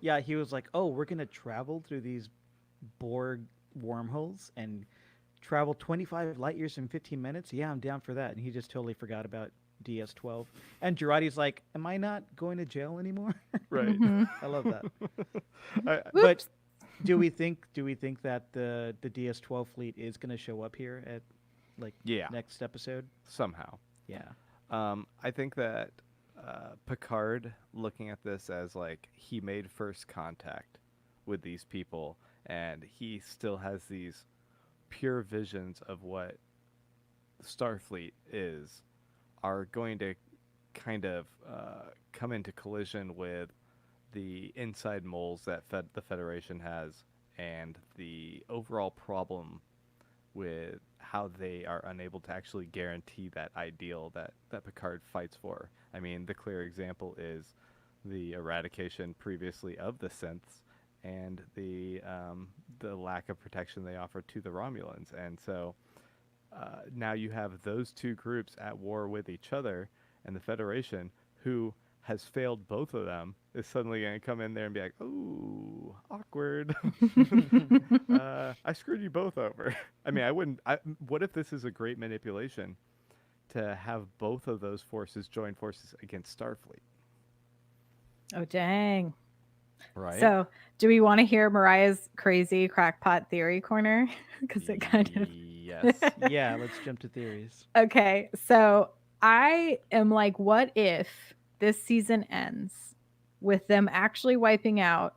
Yeah, he was like, "Oh, we're gonna travel through these Borg wormholes and travel 25 light years in 15 minutes. Yeah, I'm down for that." And he just totally forgot about DS-12. And Girardi's like, "Am I not going to jail anymore?" Right. I love that. I, But Whoops. do we think that the DS-12 fleet is going to show up here at like Yeah. next episode? somehow. Yeah. I think that Picard, looking at this as like he made first contact with these people, and he still has these pure visions of what Starfleet is, are going to kind of come into collision with the inside moles that the Federation has, and the overall problem with how they are unable to actually guarantee that ideal that Picard fights for. I mean, the clear example is the eradication previously of the synths and the lack of protection they offer to the Romulans. And so now you have those two groups at war with each other, and the Federation, who has failed both of them, is suddenly going to come in there and be like, "Ooh, awkward. I screwed you both over." I mean, I wouldn't. What if this is a great manipulation to have both of those forces join forces against Starfleet? Oh, dang. Right. So, do we want to hear Mariah's crazy crackpot theory corner? Because it kind of. Yes. Yeah, let's jump to theories. Okay, so I am like, what if this season ends with them actually wiping out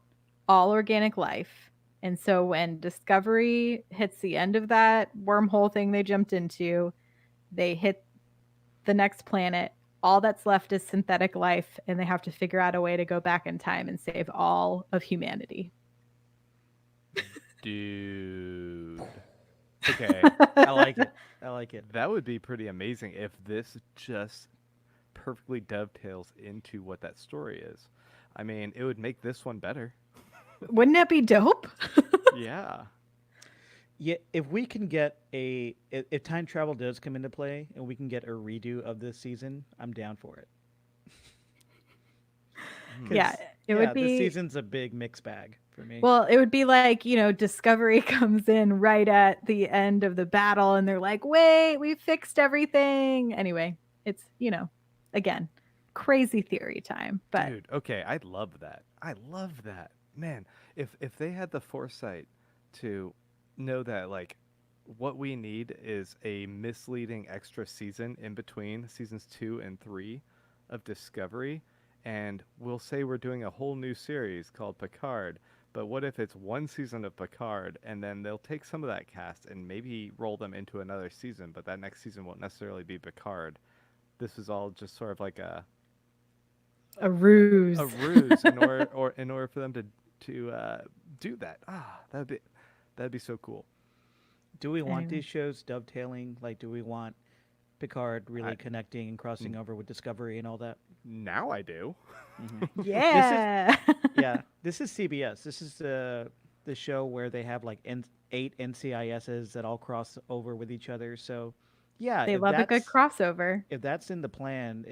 all organic life? And so when Discovery hits the end of that wormhole thing they jumped into, they hit the next planet. All that's left is synthetic life, and they have to figure out a way to go back in time and save all of humanity. Dude. Okay. I like it. I like it. That would be pretty amazing if this just perfectly dovetails into what that story is. I mean, it would make this one better. Wouldn't that be dope? Yeah. Yeah, if we can get if time travel does come into play and we can get a redo of this season, I'm down for it. 'Cause, Yeah, it would This be. season's a big mixed bag for me. Well, it would be like, Discovery comes in right at the end of the battle and they're like, wait, we fixed everything. Anyway, it's, again, crazy theory time. But Dude, okay, I love that. I love that. Man, if they had the foresight to know that, like, what we need is a misleading extra season in between seasons 2 and 3 of Discovery, and we'll say we're doing a whole new series called Picard, but what if it's one season of Picard, and then they'll take some of that cast and maybe roll them into another season, but that next season won't necessarily be Picard. This is all just sort of like a ruse. ruse in order for them to do that. That'd be so cool. Do we want Anyway. these shows dovetailing? Like, do we want Picard really I- connecting and crossing over with Discovery and all that? Now I do. Yeah. Yeah, this is CBS. This is the show where they have like 8 NCISs that all cross over with each other. So, yeah, They if love a good that's- crossover. If that's in the plan,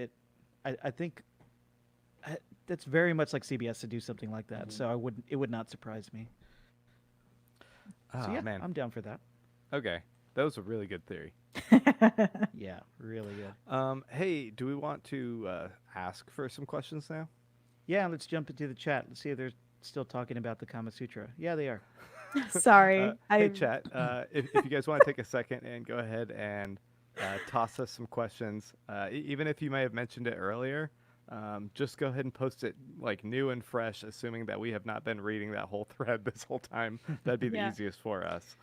I think that's very much like CBS to do something like that. So it would not surprise me. Oh, So yeah, man. I'm down for that. Okay. That was a really good theory. Yeah, really good. Hey, do we want to ask for some questions now? Yeah, let's jump into the chat. Let's see if they're still talking about the Kama Sutra. Yeah, they are. Sorry. Hey, chat. If you guys want to take a second and go ahead and toss us some questions, even if you may have mentioned it earlier, just go ahead and post it like new and fresh, assuming that we have not been reading that whole thread this whole time. That'd be the Yeah. easiest for us.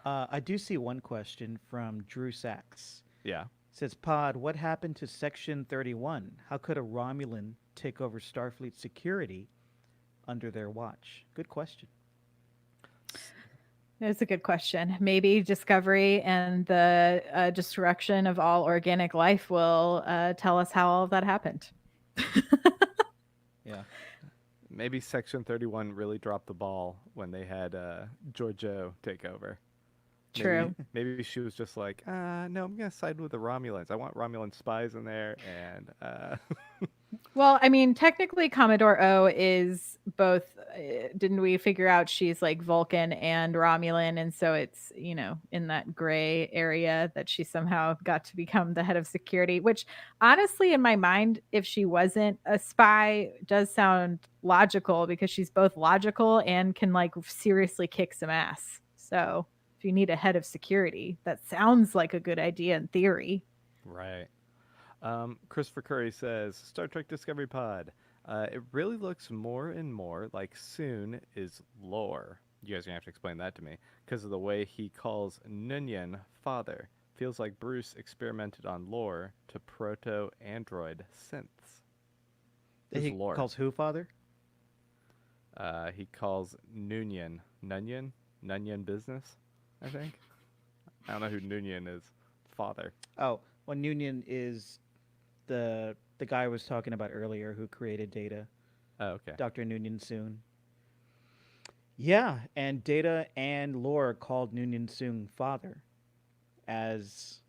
I do see one question from Drew Sachs. Yeah. Says, Pod, what happened to Section 31? How could a Romulan take over Starfleet security under their watch? Good question. That's a good question. Maybe discovery and the destruction of all organic life will tell us how all of that happened. Yeah. Maybe Section 31 really dropped the ball when they had Giorgio take over. True. Maybe she was just like, no, I'm going to side with the Romulans. I want Romulan spies in there. And Well, I mean, technically, Commodore O is both. Didn't we figure out she's like Vulcan and Romulan? And so it's, in that gray area that she somehow got to become the head of security, which honestly, in my mind, if she wasn't a spy, does sound logical because she's both logical and can like seriously kick some ass. So if you need a head of security, that sounds like a good idea in theory. right. Christopher Curry says, Star Trek Discovery Pod. It really looks more and more like Soon is lore. You guys are going to have to explain that to me. Because of the way he calls Nunyan father. Feels like Bruce experimented on lore to proto-android synths. This He is lore. calls who father? He calls Nunyan business, I think. I don't know who Nunyan is. Father. Oh, well, Noonien is the guy I was talking about earlier who created Data. Oh, okay. Dr. Noonien Soon. Yeah, and Data and Lore called Noonien Soon father, as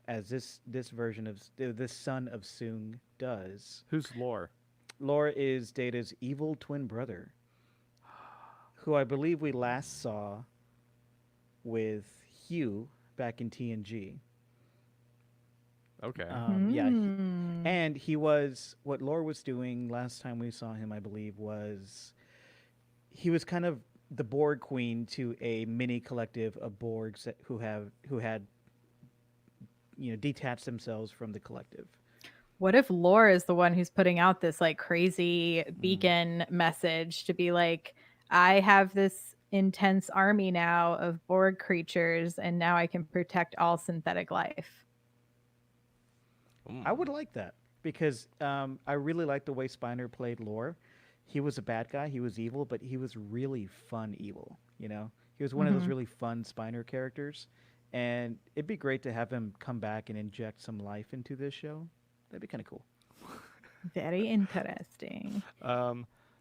this version of this son of Soon does. Who's Lore? Lore is Data's evil twin brother, who I believe we last saw with Hugh back in TNG. Okay. Yeah, Hmm. and he was what Lore was doing last time we saw him. I believe was he was kind of the Borg queen to a mini collective of Borgs who had detached themselves from the collective. What if Lore is the one who's putting out this like crazy beacon message to be like, I have this intense army now of Borg creatures, and now I can protect all synthetic life. I would like that because I really like the way Spiner played Lore. He was a bad guy. He was evil, but he was really fun evil. He was one of those really fun Spiner characters, and it'd be great to have him come back and inject some life into this show. That'd be kind of cool. Very interesting.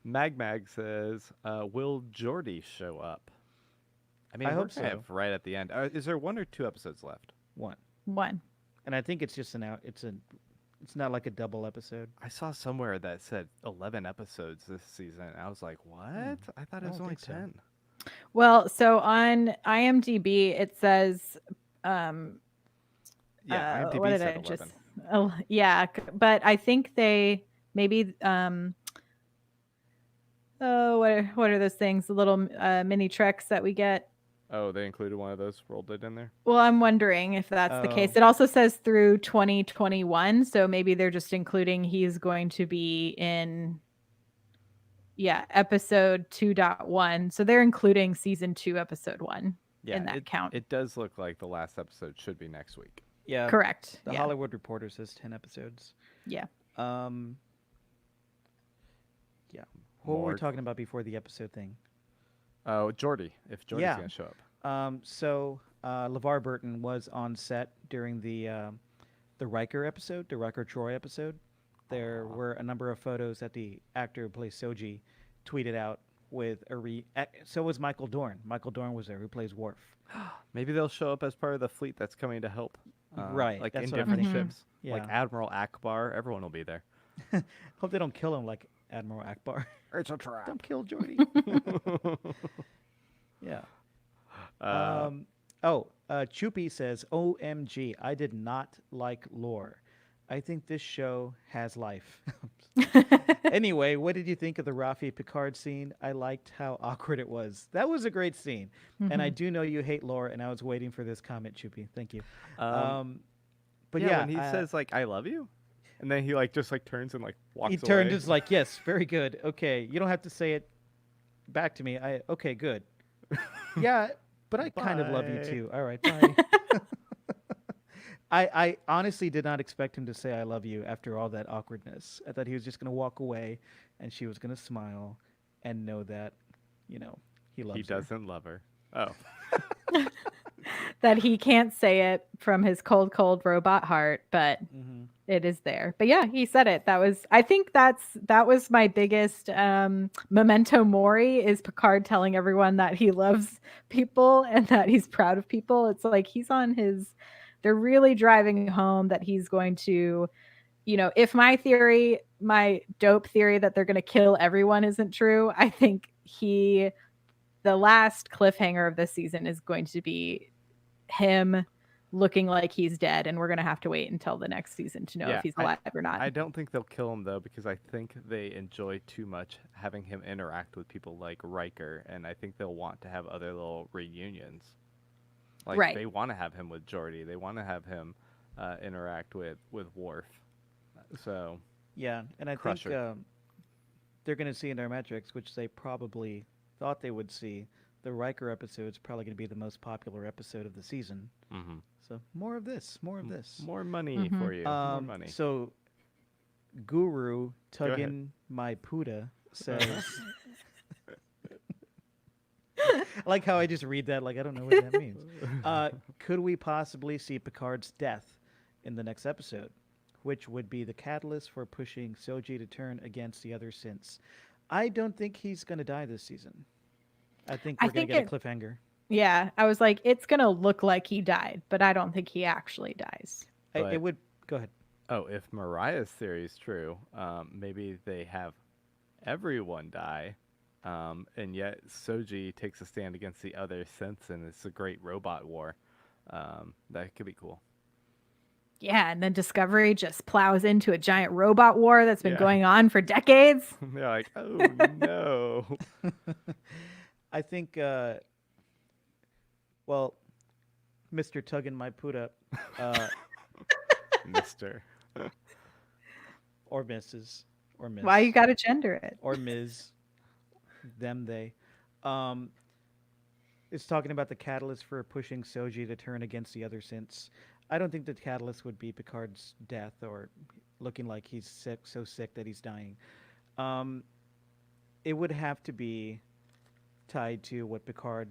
Mag says, will Geordi show up? I mean, I we're hope kind so. of right at the end. Is there 1 or 2 episodes left? One, and I think it's just it's not like a double episode. I saw somewhere that said 11 episodes this season. I was like, what? I thought it was don't only think so. 10. Well, so on IMDb it says, Yeah, IMDb what did said I 11. just? Oh, yeah, but I think they maybe oh, what are those things? The little mini treks that we get. Oh, they included one of those, rolled it in there? Well, I'm wondering if that's the case. Oh. It also says through 2021, so maybe they're just including he's going to be in episode 2.1. So they're including season 2 episode 1 Yeah, in that count. It does look like the last episode should be next week. Yeah, Correct. The yeah. Hollywood Reporter says 10 episodes. Yeah. Yeah. What were we Morg. talking about before the episode thing? Oh, Geordi, if Geordi's Yeah. going to show up. So LeVar Burton was on set during the Riker episode, the Riker Troy episode. There were a number of photos that the actor who plays Soji tweeted out with so was Michael Dorn. Michael Dorn was there, who plays Worf. Maybe they'll show up as part of the fleet that's coming to help. Right, Like that's in what I'm different thinking. ships. Yeah. Like Admiral Akbar. Everyone will be there. Hope they don't kill him like Admiral Akbar. It's a trap. Don't kill Geordi. Yeah. Uh, Choopy says, OMG, I did not like lore. I think this show has life. Anyway, what did you think of the Rafi Picard scene? I liked how awkward it was. That was a great scene. And I Mhm. do know you hate lore, and I was waiting for this comment, Choopy. Thank you. um, Um, but yeah, yeah, when he says like "I love you," and then he like just like turns and like he walks turned away. is like, yes, very good. Okay, you don't have to say it back to me. Okay, good. Yeah, but I kind of love you Bye. too. All right, bye. I honestly did not expect him to say I love you after all that awkwardness. I thought he was just going to walk away and she was going to smile and know that, you know, he He loves her. doesn't love her. Oh, That he can't say it from his cold, cold robot heart, but Hmm. it is there. But yeah, he said it. I think that was my biggest memento mori is Picard telling everyone that he loves people and that he's proud of people. It's like they're really driving home that he's going to, if my dope theory that they're going to kill everyone isn't true, I think the last cliffhanger of this season is going to be him looking like he's dead, and we're going to have to wait until the next season to know if yeah. he's alive or not. I don't think they'll kill him though because I think they enjoy too much having him interact with people like Riker, and I think they'll want to have other little reunions. Like Right. they want to have him with Geordi. They want to have him interact with Worf. So Yeah, and I think Crusher. they're going to see in their metrics, which they probably thought they would see, the Riker episode is probably going to be the most popular episode of the season. Mm-hmm. So more of this, more of this. More money Mhm. for you. More money. So Guru Go ahead. Tuggin My Puda says, Uh-huh. I like how I just read that like I don't know what that means. Could we possibly see Picard's death in the next episode, which would be the catalyst for pushing Soji to turn against the other synths? I don't think he's going to die this season. I think I we're going think to get a cliffhanger. Yeah, I was like, it's going to look like he died, but I don't think he actually dies. It But would go ahead. oh, if Mariah's theory is true, maybe they have everyone die, and yet Soji takes a stand against the other synths, and it's a great robot war. That could be cool. Yeah, and then Discovery just plows into a giant robot war that's been Yeah. going on for decades. They're like, oh no. I think, well, Mr. Tuggin My Puda, Mister. or Mrs. or Miss. Why you got to gender it? Or Ms. Them, they. Um, is talking about the catalyst for pushing Soji to turn against the other synths. I don't think the catalyst would be Picard's death or looking like he's sick, so sick that he's dying. Um, it would have to be tied to what Picard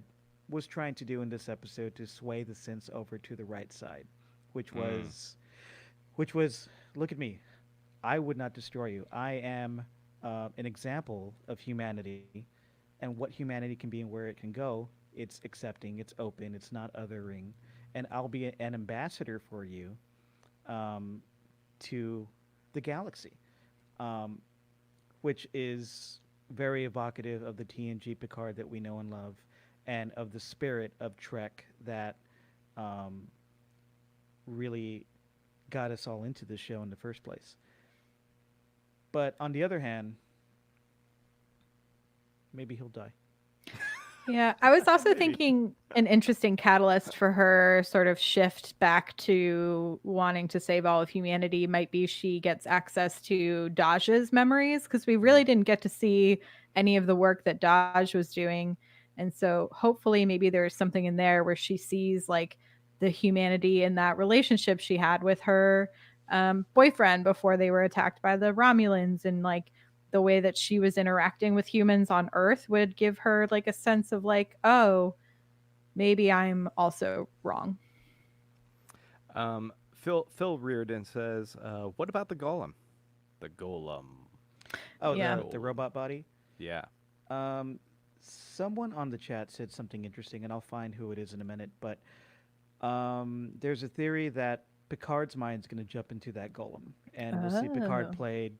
was trying to do in this episode to sway the synths over to the right side, which was, look at me, I would not destroy you. I am an example of humanity and what humanity can be and where it can go. It's accepting, it's open, it's not othering, and I'll be an ambassador for you to the galaxy, which is very evocative of the TNG Picard that we know and love, and of the spirit of Trek that really got us all into this show in the first place. But on the other hand, maybe he'll die. Yeah, I was also Maybe. thinking an interesting catalyst for her sort of shift back to wanting to save all of humanity might be she gets access to Daj's memories, because we really didn't get to see any of the work that Daj was doing. And so hopefully maybe there's something in there where she sees like the humanity in that relationship she had with her boyfriend before they were attacked by the Romulans, and like the way that she was interacting with humans on Earth would give her like a sense of like, oh, maybe I'm also wrong. Phil Reardon says, "What about the golem? The golem. Oh, Yeah. the robot body. Yeah. Someone on the chat said something interesting, and I'll find who it is in a minute. But there's a theory that Picard's mind's going to jump into that golem, and we'll see Picard Oh. played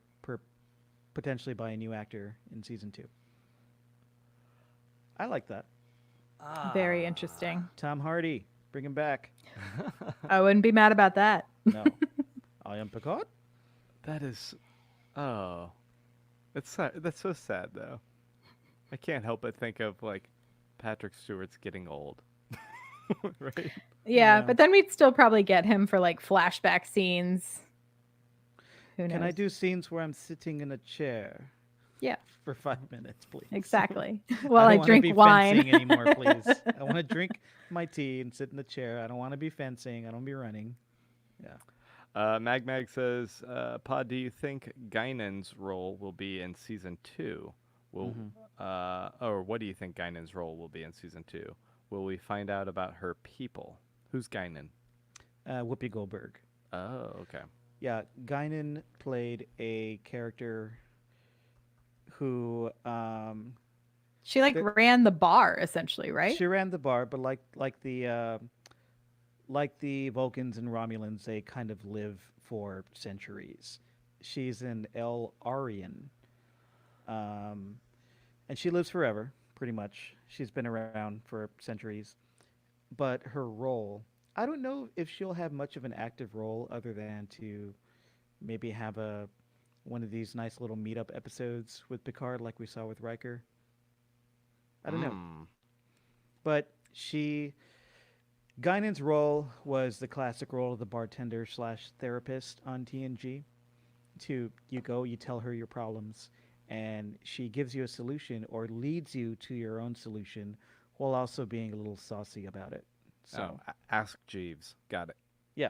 potentially by a new actor in season 2. I like that. Very interesting. Tom Hardy, bring him back. I wouldn't be mad about that. No, I am Picard. That is, oh, that's sad. That's so sad though. I can't help but think of like Patrick Stewart's getting old, right? Yeah, Yeah. but then we'd still probably get him for like flashback scenes. Who knows? Can I do scenes where I'm sitting in a chair? Yeah. For 5 minutes, please. Exactly. While I don't wanna drink be wine. fencing anymore, please. I want to drink my tea and sit in the chair. I don't want to be fencing. I don't want to be running. Yeah. Mag says, Pod, do you think Guinan's role will be in season 2? Will or what do you think Guinan's role will be in season 2? Will we find out about her people? Who's Guinan? Whoopi Goldberg. Oh, okay. Yeah, Guinan played a character who She like There- ran the bar essentially, right? she ran the bar, but like the Vulcans and Romulans, they kind of live for centuries. She's an El Arian, and she lives forever, pretty much. She's been around for centuries, but her role, I don't know if she'll have much of an active role other than to maybe have one of these nice little meetup episodes with Picard, like we saw with Riker. I don't know. But Guinan's role was the classic role of the bartender / therapist on TNG. You tell her your problems, and she gives you a solution or leads you to your own solution while also being a little saucy about it. So, Ask Jeeves. Got it. yeah.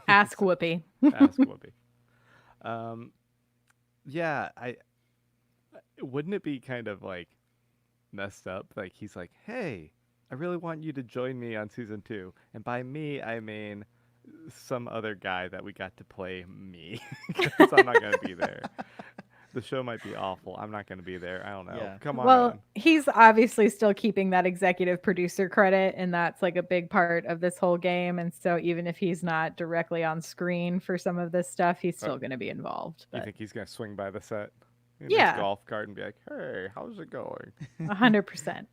Ask Whoopi. Ask Whoopi. Yeah, wouldn't it be kind of like messed up? Like he's like, hey, I really want you to join me on season 2. And by me, I mean some other guy that we got to play me. Because I'm not going to be there. The show might be awful. I'm not going to be there. I don't know. Yeah. Come on. Well, he's obviously still keeping that executive producer credit, and that's like a big part of this whole game. And so even if he's not directly on screen for some of this stuff, he's still going to be involved. You But think he's going to swing by the set? In Yeah. his golf cart and be like, hey, how's it going? 100%.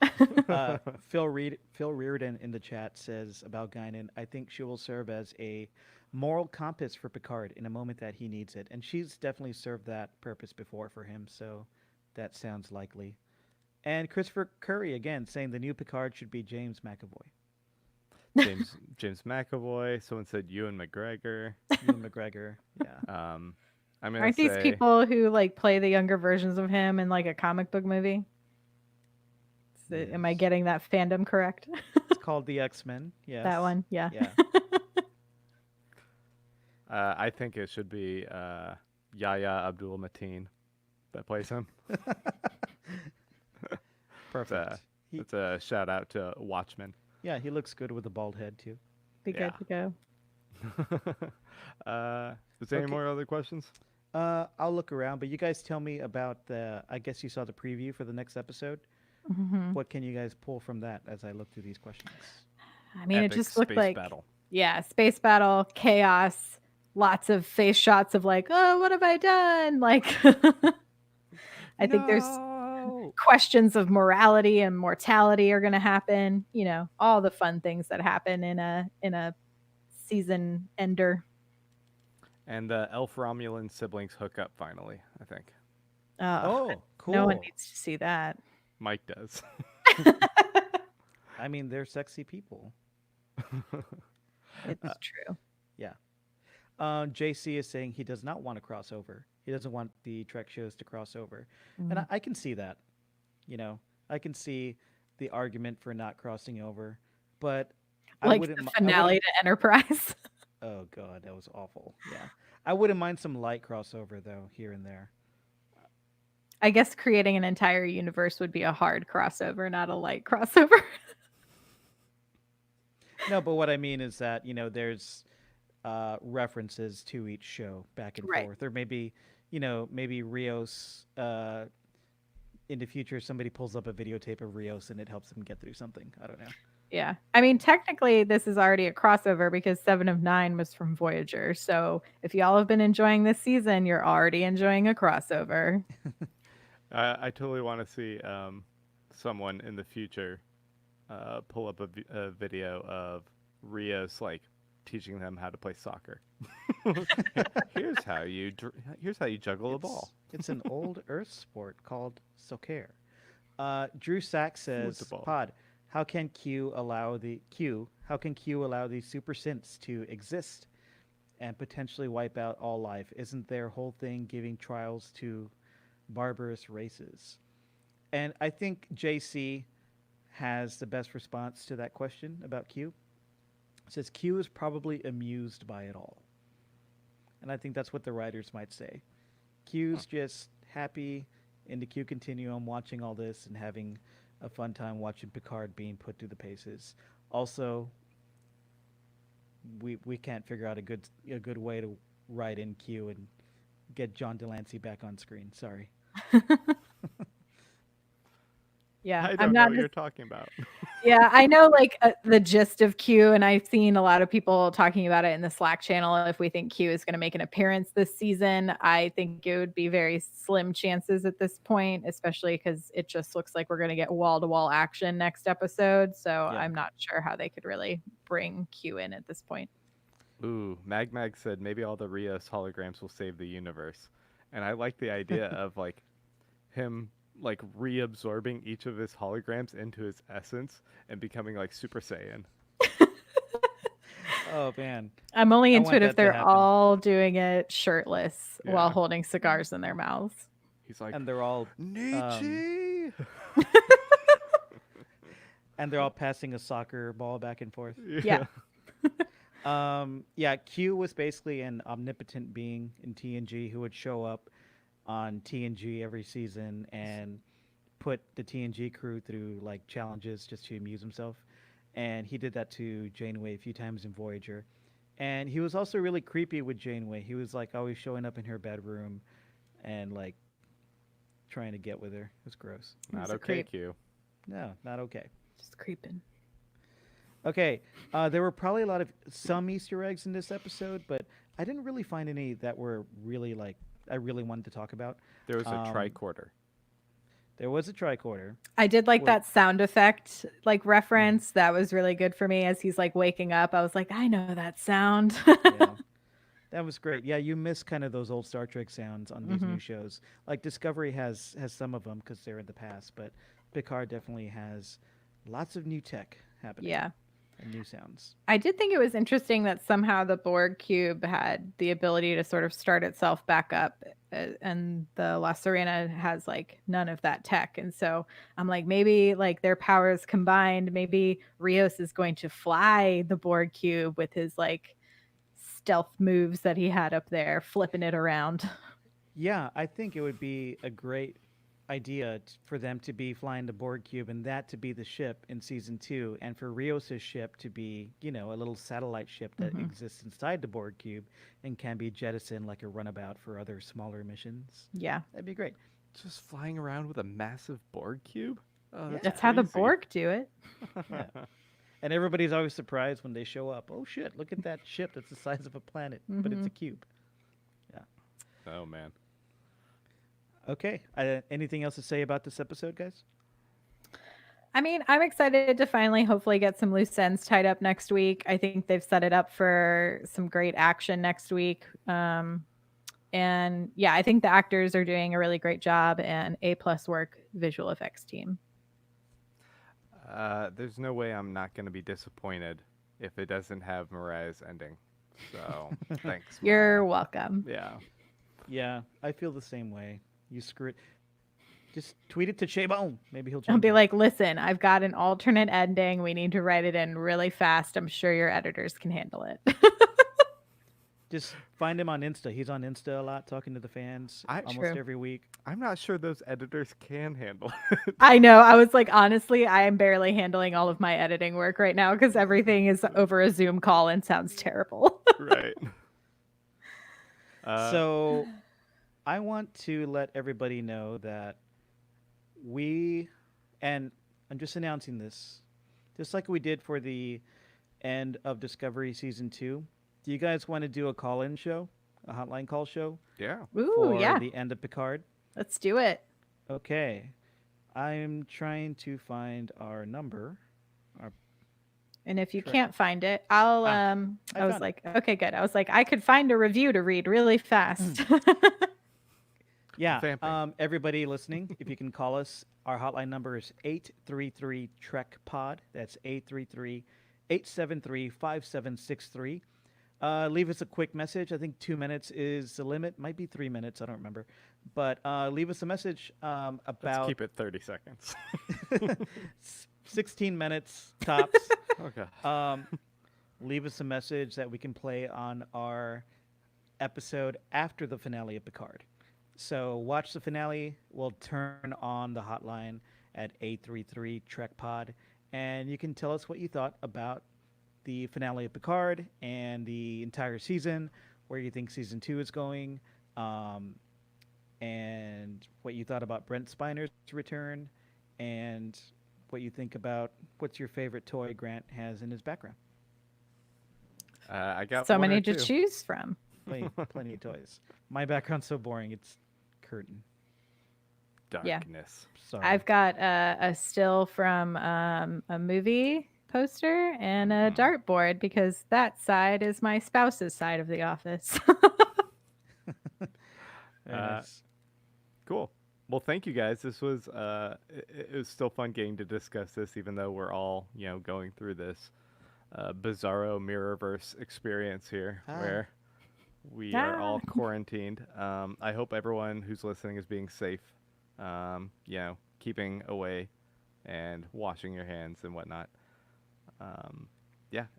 Phil Reardon in the chat says about Guinan, I think she will serve as a moral compass for Picard in a moment that he needs it. And she's definitely served that purpose before for him, so that sounds likely. And Christopher Curry, again, saying the new Picard should be James McAvoy. James McAvoy. Someone said Ewan McGregor. Ewan McGregor, yeah. I'm gonna Aren't these say, people who like play the younger versions of him in like a comic book movie? Am I getting that fandom correct? It's called the X-Men, yes. That one, yeah. Yeah. I think it should be Yahya Abdul Mateen that plays him. Perfect. It's a shout out to Watchmen. Yeah, he looks good with a bald head, too. Be good to go. Is there any Okay. more other questions? I'll look around, but you guys tell me about I guess you saw the preview for the next episode. Mhm. What can you guys pull from that as I look through these questions? I mean, it Epic just looked space like battle. yeah, space battle, chaos, lots of face shots of like, oh, what have I done? Like, I think there's questions of morality and mortality are going to happen. You know, all the fun things that happen in a season ender. And the Elf Romulan siblings hook up finally, I think. Oh, cool. No one needs to see that. Mike does. I mean, they're sexy people. It's true. Yeah. JC is saying he does not want to cross over. He doesn't want the Trek shows to cross over. And I can see that. You know, I can see the argument for not crossing over. But I Like wouldn't the mi- I finale wouldn't- to Enterprise. Oh, God, that was awful. Yeah. I wouldn't mind some light crossover, though, here and there. I guess creating an entire universe would be a hard crossover, not a light crossover. No, but what I mean is that, you know, there's references to each show back and Right. forth. Or maybe, you know, maybe Rios, in the future, somebody pulls up a videotape of Rios and it helps them get through something. I don't know. Yeah. I mean, technically, this is already a crossover because 7 of 9 was from Voyager. So if y'all have been enjoying this season, you're already enjoying a crossover. I totally want to see someone in the future pull up a video of Rios like teaching them how to play soccer. here's how you juggle a ball. It's an old Earth sport called soccer. Drew Sack says, Football. "Pod, how can Q allow the super synths to exist and potentially wipe out all life? Isn't their whole thing giving trials to barbarous races?" And I think JC has the best response to that question about Q. It says Q is probably amused by it all. And I think that's what the writers might say. Q's just happy in the Q continuum, watching all this and having a fun time watching Picard being put through the paces. Also, we can't figure out a good way to write in Q and get John Delancey back on screen. Sorry. Yeah, I don't know what you're talking about. Yeah, I know like the gist of Q, and I've seen a lot of people talking about it in the Slack channel. If we think Q is going to make an appearance this season, I think it would be very slim chances at this point, especially because it just looks like we're going to get wall-to-wall action next episode. So Yeah. I'm not sure how they could really bring Q in at this point. Ooh, Mag said maybe all the Rios holograms will save the universe, and I like the idea of like him like reabsorbing each of his holograms into his essence and becoming like Super Saiyan. Oh man, I'm only I into want it that if to they're happen. all doing it shirtless while Yeah. holding cigars in their mouths. He's like, and they're all Nietzsche. and they're all passing a soccer ball back and forth. Yeah. Yeah, Q was basically an omnipotent being in TNG who would show up on TNG every season and put the TNG crew through like challenges just to amuse himself. And he did that to Janeway a few times in Voyager. And he was also really creepy with Janeway. He was like always showing up in her bedroom and like trying to get with her. It was gross. Not He's a okay, creep. Q. No, not okay. Just creeping. Okay, there were probably some Easter eggs in this episode, but I didn't really find any that were really like I really wanted to talk about. There was a tricorder. There was a tricorder. I did like Wait. that sound effect like reference. That was really good for me as he's like waking up. I was like, I know that sound. Yeah, that was great. Yeah, you miss kind of those old Star Trek sounds on these new shows. Like Discovery has some of them because they're in the past, but Picard definitely has lots of new tech happening. Yeah. And new sounds. I did think it was interesting that somehow the Borg cube had the ability to sort of start itself back up, and the La Serena has like none of that tech. And so I'm like, maybe like their powers combined, maybe Rios is going to fly the Borg cube with his like stealth moves that he had up there, flipping it around. Yeah, I think it would be a great idea for them to be flying the Borg cube and that to be the ship in season 2, and for Rios' ship to be, a little satellite ship that exists inside the Borg cube and can be jettisoned like a runabout for other smaller missions. Yeah. That'd be great. Just flying around with a massive Borg cube? Oh, Yeah. That's how the crazy. Borg do it. Yeah. And everybody's always surprised when they show up. Oh shit, look at that ship that's the size of a planet, but it's a cube. Oh, man. Okay. Anything else to say about this episode, guys? I mean, I'm excited to finally hopefully get some loose ends tied up next week. I think they've set it up for some great action next week. And yeah, I think the actors are doing a really great job, and A+ work visual effects team. There's no way I'm not going to be disappointed if it doesn't have Mariah's ending. So, thanks. You're Mariah. welcome. Yeah. Yeah, I feel the same way. You screw it. Just tweet it to Chabon. Maybe he'll I'll jump be in. like, listen, I've got an alternate ending. We need to write it in really fast. I'm sure your editors can handle it. Just find him on Insta. He's on Insta a lot, talking to the fans almost True. every week. I'm not sure those editors can handle it. I know. I was like, honestly, I am barely handling all of my editing work right now because everything is over a Zoom call and sounds terrible. Right. So I want to let everybody know that and I'm just announcing this, just like we did for the end of Discovery Season 2. Do you guys want to do a call-in show, a hotline call show Yeah. Ooh, for yeah. the end of Picard? Let's do it. Okay. I'm trying to find our number. And if you Sure. can't find it, I'll I I was found it. like, okay, good. I was like, I could find a review to read really fast. Yeah. Vamping. Everybody listening, if you can call us, our hotline number is 833 Trek Pod. That's 833-873-5763. Leave us a quick message. I think 2 minutes is the limit. Might be 3 minutes. I don't remember. But leave us a message Let's about keep it 30 seconds. 16 minutes tops. Okay. Leave us a message that we can play on our episode after the finale of Picard. So watch the finale. We'll turn on the hotline at 833 Trek Pod, and you can tell us what you thought about the finale of Picard and the entire season, where you think season 2 is going, and what you thought about Brent Spiner's return, and what you think about what's your favorite toy Grant has in his background. I got So one many or to two. choose from. Plenty of toys. My background's so boring. It's curtain. Yeah. Darkness. Sorry. I've got a still from a movie poster and a dartboard because that side is my spouse's side of the office. Very nice. Cool. Well, thank you guys. This was it was still fun getting to discuss this, even though we're all going through this bizarro mirrorverse experience here, where we are all quarantined. I hope everyone who's listening is being safe. Keeping away and washing your hands and whatnot.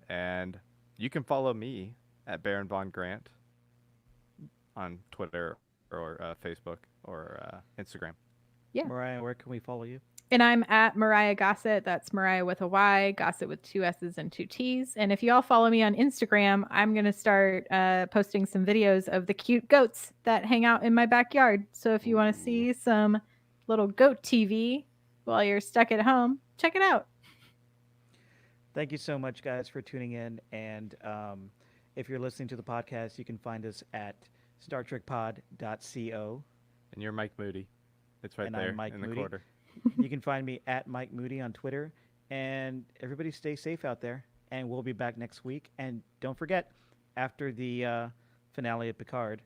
And you can follow me at Baron Von Grant on Twitter or Facebook or Instagram. Yeah. Mariah, where can we follow you? And I'm at Mariah Gossett. That's Mariah with a Y, Gossett with 2 S's and 2 T's. And if you all follow me on Instagram, I'm going to start posting some videos of the cute goats that hang out in my backyard. So if you want to see some little goat TV while you're stuck at home, check it out. Thank you so much, guys, for tuning in. And if you're listening to the podcast, you can find us at StarTrekPod.co. And you're Mike Moody. It's right And there I'm Mike in the Moody. corner. You can find me at Mike Moody on Twitter. And everybody stay safe out there. And we'll be back next week. And don't forget, after the finale of Picard,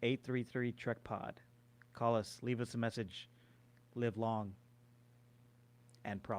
833 Trek Pod. Call us, leave us a message. Live long and prosper.